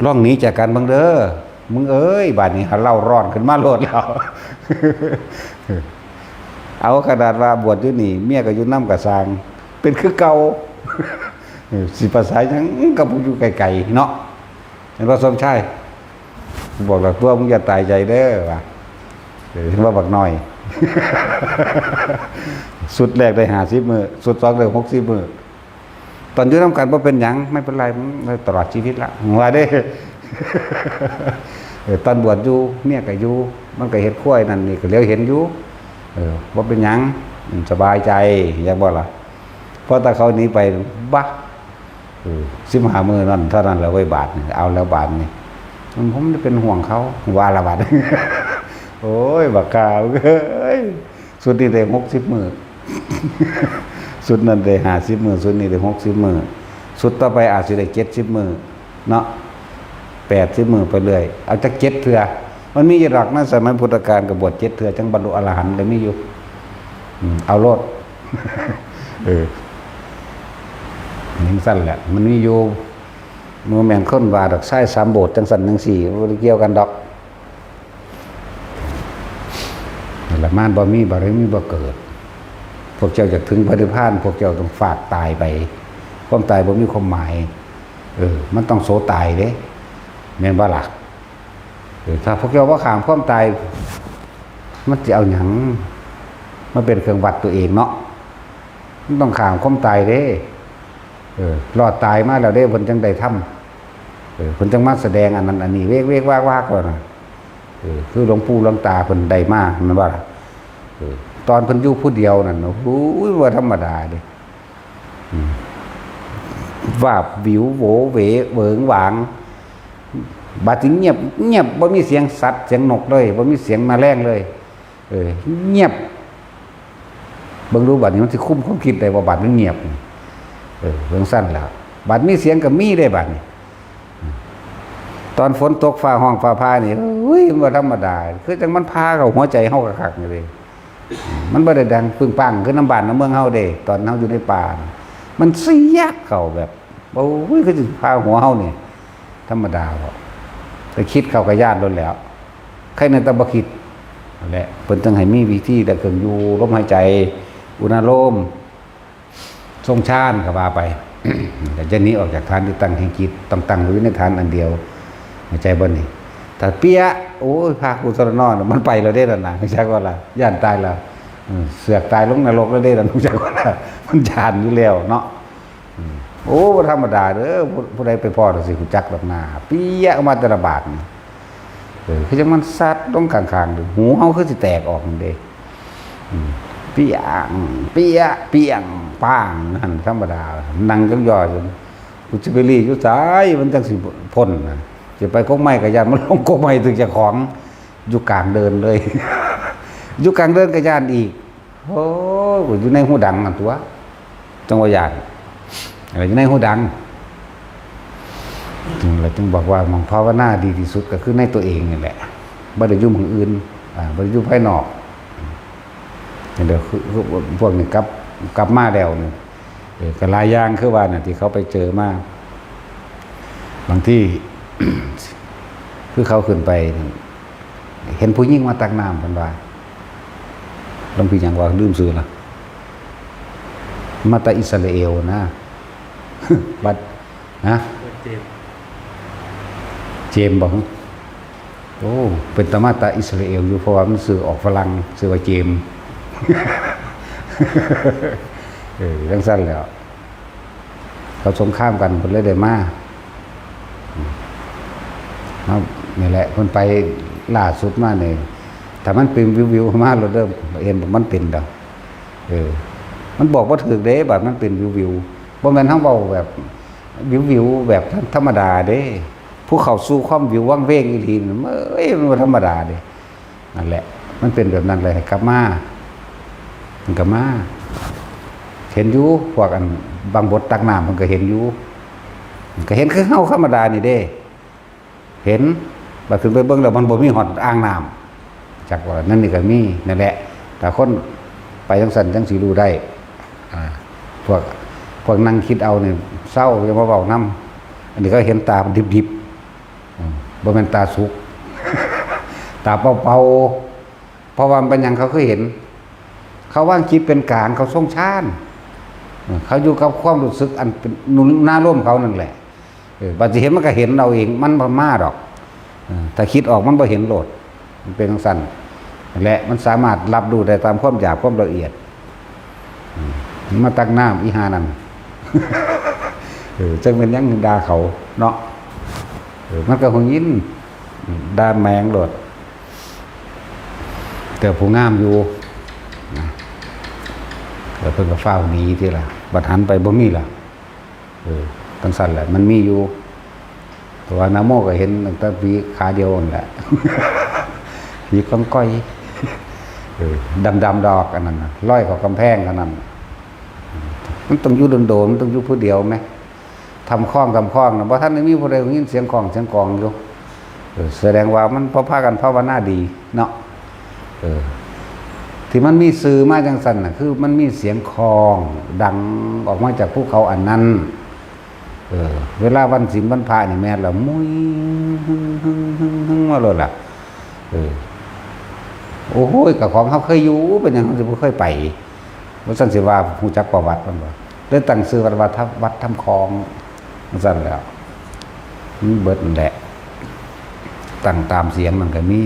ร่องหนีจากกันบังเด้อมึงเอ้ยบาดนี้หาเล่าร้อนขึ้นมาโลดแล้ว เอาขนาดว่าบวชอยู่นี่เมียก็อยู่นำกับสร้างเป็นคือเก่า สิภาษาหยังก็บ่อยู่ไกลๆเนาะเห็นว่าสมชายบอกแล้วตัวมึงอย่าตายใจเด้อว่าเห็นว่าบักน้อย สุดแรกได้50มื้อสุด2ได้60มื้อตอนอยู่นำกันบ่เป็นหยังไม่เป็นไรตลอดชีวิตละว่าเด้ ตอนบวชอยู่เมียก็อยู่มันก็เฮ็ดข้วยนั่นนี่ก็เลี้ยวเห็นอยู่บ่เป็นหยังสบายใจอยากบ่ล่ะเพราะถ้าเขาหนีไปบัก15มื้อนั่นเท่านั้นแล้วไว้บาทนี่เอาแล้วบาทนี่ผมจะเป็นห่วงเขาว่าละบาท โอ้ยบักกาเอ้ยสุดนี่ได้60มื้อ สุดนั้นได้50มื้อสุดนี้ได้60มื้อสุดต่อไปอาจสิได้70มื้อเนาะ80มื้อไปเรื่อยเอาจัก7เทื่อมันมีอยู่หลักนะสมัยพุทธกาลก็บวช7เทื่อจังบรรลุอรหันต์ก็มีอยู่เอาโลด นี่สั้นแหละมันมีอยู่มือแม่นคนว่าดอกไส้3โบสถ์จังสั่นจัง4บ่ได้เกี่ยวกันดอกละมานบ่มีบารมีบ่เกิดพวกเจ้าจะถึงพระนิพพานพวกเจ้าต้องฝากตายไปความตายบ่มีความหมายมันต้องโสตายเด้แม่นบ่ล่ะถ้าพวกเจ้าบ่ข้ามความตายมันสิเอาหยังมาเป็นเครื่องวัดตัวเองเนาะมันต้องข้ามความตายเด้รอดตายมาแล้วเด้เพิ่นจังได้ทำเพิ่นจังมาแสดงอันนั้นอันนี้เวกๆวากๆก่อนน่ะคือหลวงปู่หลวงตาเพิ่นได้มาแม่นบ่ล่ะตอนเพิ่นอยู่ผู้เดียวนั่นโอ้โหว่าธรรมดาเด้วาบวิวโหวเหวเหวิงหวางบัดนี้เงียบบ่มีเสียงสัตว์เสียงนกเลยบ่มีเสียงแมลงเลยเงียบเบิ่งดูบัดนี้มันสิคุมความคิดได้บ่บัดมันเงียบเรื่องสั้นแล้วบัดมีเสียงกับมีได้บัดนี่ตอนฝนตกฟ้าห้องฟ้าพานี่มันบ่ธรรมดาคือจังมันพาเข้าหัวใจเฮาคักๆนี่เด้มันบ่ได้ดังปึ้งปังคือน้ำบ้านน้ำเมืองเฮาเด้ตอนเฮาอยู่ในป่ามันเสียกเข้าแบบโอ้ยคือสิพาหัวเฮานี่ธรรมดาบ่แต่คิดเข้ากับญาติโดนแล้วใครนั่นแต่บ่คิดนั่นแหละเพิ่นจังให้มีวิธีแต่เครื่องอยู่ลมหายใจอุณาโลมทรงชาญก็ว่าไป แต่จะหนีออกจากฐานที่ตั้งแห่งจิตต้องตั้งไว้ในฐานอันเดียวในใจบ่นี่ถ้าเปี้ยโอ้ยพากูสรนอนมันไปแล้วเด้นั่นน่ะไม่ใช่ว่าล่ะย่านตายแล้วเสือกตายลงนรกแล้วเด้นั่นไม่ใช่ว่าล่ะมันญาณอยู่แล้วเนาะโอ้บ่ธรรมดาเด้อผู้ใดไปพ้อสิฮู้จักดอกหน้าเปี้ยออกมาแต่ละบาทนี่คือจังมันซัดลงข้างๆหูเฮาคือสิแตกออกนั่นเด้เปียงเปียเปียงป้างนั่นธรรมดานั่งย่อๆอยู่กูสิไปรีอยู่ซ้ายมันจังสิพ้นน่ะสิไปกกไม้ก็ย่านมันลงกกไม้ถึงเจ้าของอยู่กลางเดินเลย อยู่กลางเดินก็ย่านอีก โอ้อยู่ในหูดังนั่นตัวจังหวะหยาดอะไรอยู่ในหูดังเราจึงบอกว่ามองภาวนาดีที่สุดก็คือในตัวเองนี่แหละบ่ได้ยุ่งของอื่นบ่ได้ยุ่งภายนอกเดี๋ยวคือพวกนี้กลับมาแล้วนี่ก็หลายอย่างคือว่าน่ะที่เขาไปเจอมาบางที่ คือเขาขึ้นไปเห็นผู้หญิงมาตักน้ำกันว่าลำพีอย่างว่าลืมซื้อละมาจากอิสราเอลนะ บัดนะเจมบอกโอ้เป็นตามาตาอิสราเอลอยู่เพราะว่ามันสื่อออกฝรั่งสื่อว่าเจม ทั้งสั้นแล้วเขาสงครามกันคนเลยได้มานี่แหละคนไปล่าสุดมาเนี่ยถ้ามันเป็นวิวมาเราเริ่มเห็นมันเป็นดอกมันบอกว่าถือเด้แบบมันเป็นวิวบ่แม่นทั้งเบาแบบวิวแบบธรรมดาเด้ผู้เข้าสู่ความวิวว่างเว้งอีกทีมันธรรมดาเด้นั่นแหละมันเป็นแบบนั้นเลยกลับมามันกลับมาเห็นอยู่พวกอันบางบทตักน้ำมันก็เห็นอยู่ก็เห็นคือเฮาธรรมดานี่เด้เห็นบัดถึงไปเบิ่งแล้วมันบ่มีหอดอ่างน้ำจากว่านั่นนี่ก็มีนั่นแหละแต่คนไปจังสันจังสีรู้ได้พวกนั่งคิดเอาเนี่ยเศร้าจะมาเบาน้ำอันนี้ก็เห็นตาดิบๆบ่เป็นตาสุก ตาเป่าๆเพราะว่าเป็นอย่างเขาเคยเห็นเขาว่างจิตเป็นกลางเขาทรงชาญเขาอยู่กับความรู้สึกอันเป็นหน้าร่วมเขานั่นแหละบัดสิเห็นมันก็เห็นเราเองมันบ่มาดอกถ้าคิดออกมันบ่เห็นโลดมันเป็นจังซั่นและมันสามารถรับรู้ได้ตามความหยาบความละเอียดมาตักน้ำอีหานั่นจังเป็นยังด่าเขาเนาะมันก็คงยินด่าแมงโลดแต่ผู้งามอยู่แล้วเพิ่นก็ฟ้าวหนีที่ล่ะบัดหันไปบ่มีล่ะจังซั่นแหละมันมีอยู่แต่ว่านาโมก็เห็นตั้งแต่ปีขาเดียวนั่นแหละผีก้อยดำดอกอันนั้นร้อยของกำแพงอันนั้นมันต้องอยู่โดนๆมันต้องอยู่ผู้เดียวไหมทำคล้องนะเพราะท่านไม่มีผู้ใดยินเสียงกองอยู่แสดงว่ามันพอพากันภาวนาดีเนาะที่มันมีสื่อมาจังสันน่ะคือมันมีเสียงคลองดังออกมาจากภูเขาอันนั้นเวลาวันศีลวันพระนี่แม่เรามุ้ยมาเลยล่ะโอ้โหกับของเขาเคยอยู่เป็นอย่างเขาจะไม่เคยไปว่าสันสิว่าหูจักประวัติมันว่าเรื่องตั้งชื่อวัดทำคลองมันสั่นแล้วมันเบิดนั่นแหละตั้งตามเสียงมันก็มี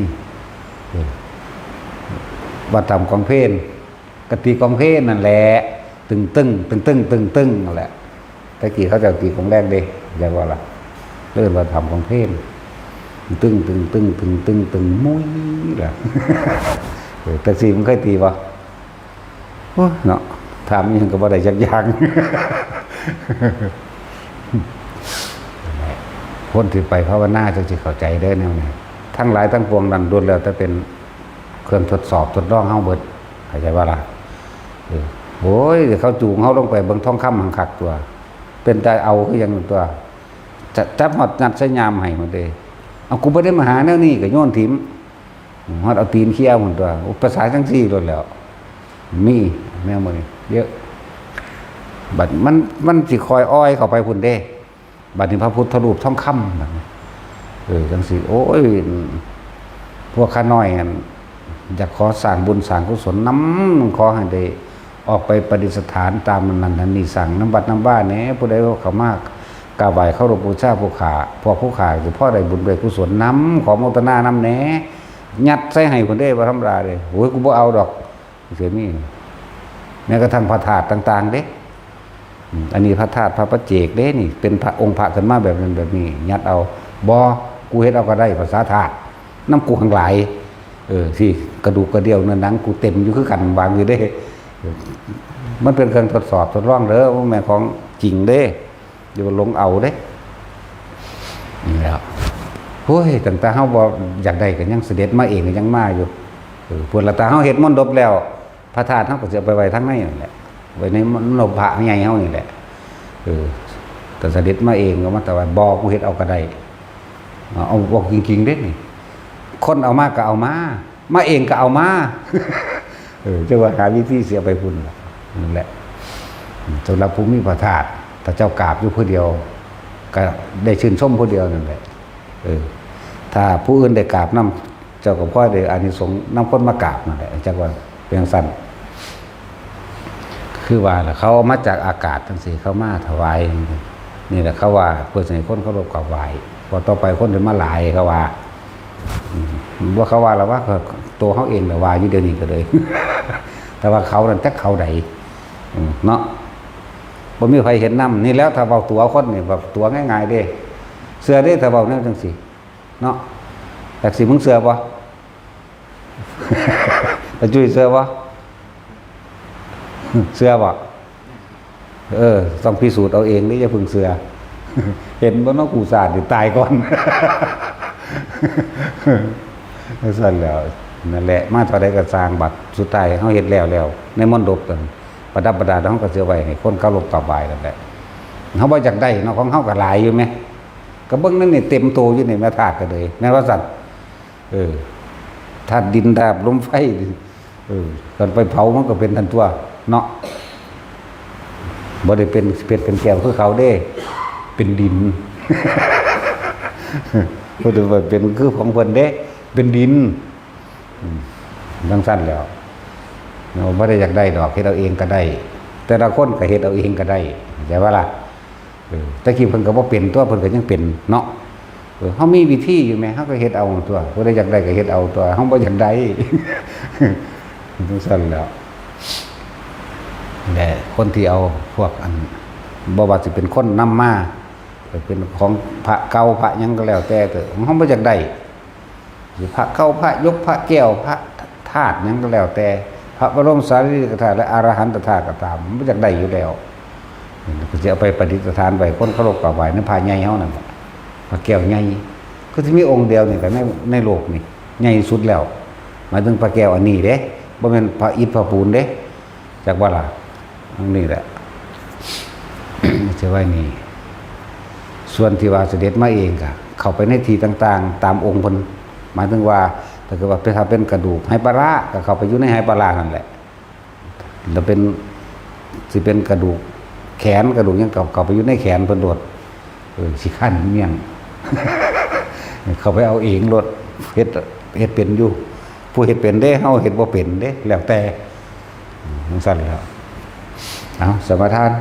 วัดทำกองเพลนกตีกองเพลนนั่นแหละตึงนั่นแหละตะกี้เขาจะตีกองแรกเด้เรียกว่าอะไรเรื่องวัดทำกองเพลนตึงมุ้ยล่ะแต่สีมันเคยตีป่ะเนาะถามยังก็บ่ได้จักอย่างคนที่ไปภาวนาจะเข้าใจได้แนวนี้ทั้งหลายทั้งปวงนั้นล้วนแล้วแต่เป็นเครื่องทดสอบทดลองเฮาเบิดเข้าใจว่าล่ะโอ้ยเขาจูงเฮาลงไปเบิ่งทองคำหังคักตัวเป็นแต่เอาคืออย่างตัวจะจับหอดนัดใช้ยามให้หมดเลยเอากูบ่ได้มาหาแนวนี้ก็โยนถิ่มฮอดเอาตีนเคี้ยวหมดตัวภาษาจังซี่ล้วนแล้วมีแนวมื้อนี้เยอะบัดมันสิคอยอ้อยเข้าไปพุ่นเด้บัดนี้พระพุทธรูปทองคำบัดนี้จังซี่โอ้ยพวกข้าน้อยกันอยากขอสร้างบุญสร้างกุศลน้ำขอให้ได้ออกไปประดิษฐานตามนั้นนี่สั่งน้ำบัดน้ำบ้านเนี่ยผู้ใดเขามากกราบไหว้เข้ารพบูชาผู้ขาพอผู้ขาคือพ่อได้บุญได้กุศลน้ำขอโมทนาน้ำแหน่ยัดใส่ให้คนได้บ่ธรรมดาเลยโอ้ยกูบ่เอาดอกเสียนี่แม้กระทั่งพระธาตุต่างๆเด้อันนี้พระธาตุพระปัจเจกเด้นี่เป็นพระองค์พระขึ้นมาแบบนั้นแบบนี้ยัดเอาบ่กูเฮ็ดเอาก็ได้ภาษาธาตุน้ำกูข้างหลายสิกระดูกกระเดี่ยวเนื้อหนังกูเต็มอยู่คือกันวางอยู่ได้มันเป็นเครื่องทดสอบทดลองเด้อว่าแม่ของจริงเด้อยู่ลงเอาเด้นี่แล้วโอ้ยตั้งแต่เฮาบ่อยากได้ก็ยังเสด็จมาเองก็ยังมาอยู่เพิ่นละตาเฮาเฮ็ดมนต์ดบแล้ว พระธาตุเฮาก็สิเอาไปไว้ทั้งในนั่นแหละไว้ในโลภะใหญ่เฮานี่แหละแต่เสด็จมาเองก็มาแต่ว่าบ่กูเฮ็ดเอาก็ได้เอาบอกจริงๆเด้นี่คนเอามาก็เอามาเองก็เอามาจะว่าหาวิธีเสียไปพุ่นนั่นแหละสำหรับภูมิพระธาตุถ้าเจ้ากราบอยู่ผู้เดียวก็ได้ชื่นชมผู้เดียวนั่นแหละถ้าผู้อื่นได้กราบนำเจ้าก็พ่อได้อานิสงส์นำคนมากราบนั่นแหละจักว่าเป็นสั้นคือว่าล่ะเขามาจากอากาศจังซี่เขามาถวายนี่แหละเขาว่าเพื่อให้คนเคารพกราบไหว้พอต่อไปคนจะมาหลายเขาว่าว่าเขาว่าแล้วว่าตัวเขาเองแต่ว่าอยู่เดี๋ยวนี้ก็เลย แต่ว่าเขานั่นจักเขาใดเนาะบ่มีใครเห็นนำนี่แล้วถ้าเว้าตัวคนนี่แบบตัวง่ายๆเด้เสื้อเด้ถ้าเว้าแนวจังซี่เนาะแต่สิมึงเสื้อบ่ แต่จุ้ยเสื้อบ่เสื้อบ่ต้องพิสูจน์เอาเองนี่จะพึ่งเสื้อ เห็นบ่เนาะกูสาดนี่ตายก่อน สั่นแล้วนั่นแหละมาเท่าใดก็สร้างบัตรสุดท้ายเฮาเฮ็ดแล้วในมณฑปกันประดับประดาเฮาก็สิเอาไว้ให้คนเคารพกราบไหว้นั่นแหละเฮาบ่อยากได้เนาะของเฮาก็หลายอยู่แม่ก็เบิ่งนั่นนี่เต็มโตอยู่นี่แม่ธาตุก็เลยแม่ว่าสั่นธาตุดินธาตุลมไฟกันไปเผามันก็เป็นทันตัวเนาะบ่ได้เป็นเป็ดเป็นแก้วคือเขาเด้เป็นดิน บ่ได้ว่าเป็นคือของเพิ่นเด้เป็นดินดังสั้นแล้วเราไม่ได้อยากได้ดอกเฮ็ดเอาเองก็ได้แต่ละคนก็เฮ็ดเอาเองก็ได้ใช่ป่ะล่ะแต่กี้เพิ่นก็บ่เป็นตัวเพิ่นก็ยังเป็นเนาะเฮามีวิธีอยู่แม่เฮาก็เฮ็ดเอาตัวบ่ได้อยากได้ก็เฮ็ดเอาตัวเฮาบ่อยากได้ ดังสั้นแล้วแต่คนที่เอาพวกอันบ่ว่าสิเป็นคนนำมาเป็นของพระเก่าพระหยังก็แล้วแต่เถอะเฮาบ่อยากได้พระเก่าพระยกพระแก้วพระธาตุหยังก็แล้วแต่พระบรมสารีริกธาตุและอรหันตธาตุก็ตามมันบ่อยากได้อยู่แล้วก็จะเอาไปประดิษฐานไว้คนเคารพกราบไหว้ในพระใหญ่เฮานั่นแหละพระแก้วใหญ่ก็สิมีองค์เดียวนี่ก็ในโลกนี่ใหญ่สุดแล้วหมายถึงพระแก้วอันนี้เด้บ่แม่นพระอิฐพระปูนเด้จักว่าล่ะอันนี้แหละ จะไว้นี่ส่วนที่ว่าเสด็จมาเองก็เข้าไปในที่ต่างๆตามองค์เพิ่นหมายถึงว่าถ้าเกิดว่าถ้าเป็นกระดูกไหปลาร้าก็เข้าไปอยู่ในไหปลาร้านั่นแหละแล้วเป็นสิเป็นกระดูกแขนกระดูกยังเข้าไปอยู่ในแขนเพิ่นโดดสิคั่นเมี่ยง เข้าไปเอาเองโลดเฮ็ดเป็นอยู่ผู้เฮ็ดเป็นเด้เฮาเฮ็ดบ่เป็นเด้แล้วแต่จังซั่นแล้วเอาสมาทาน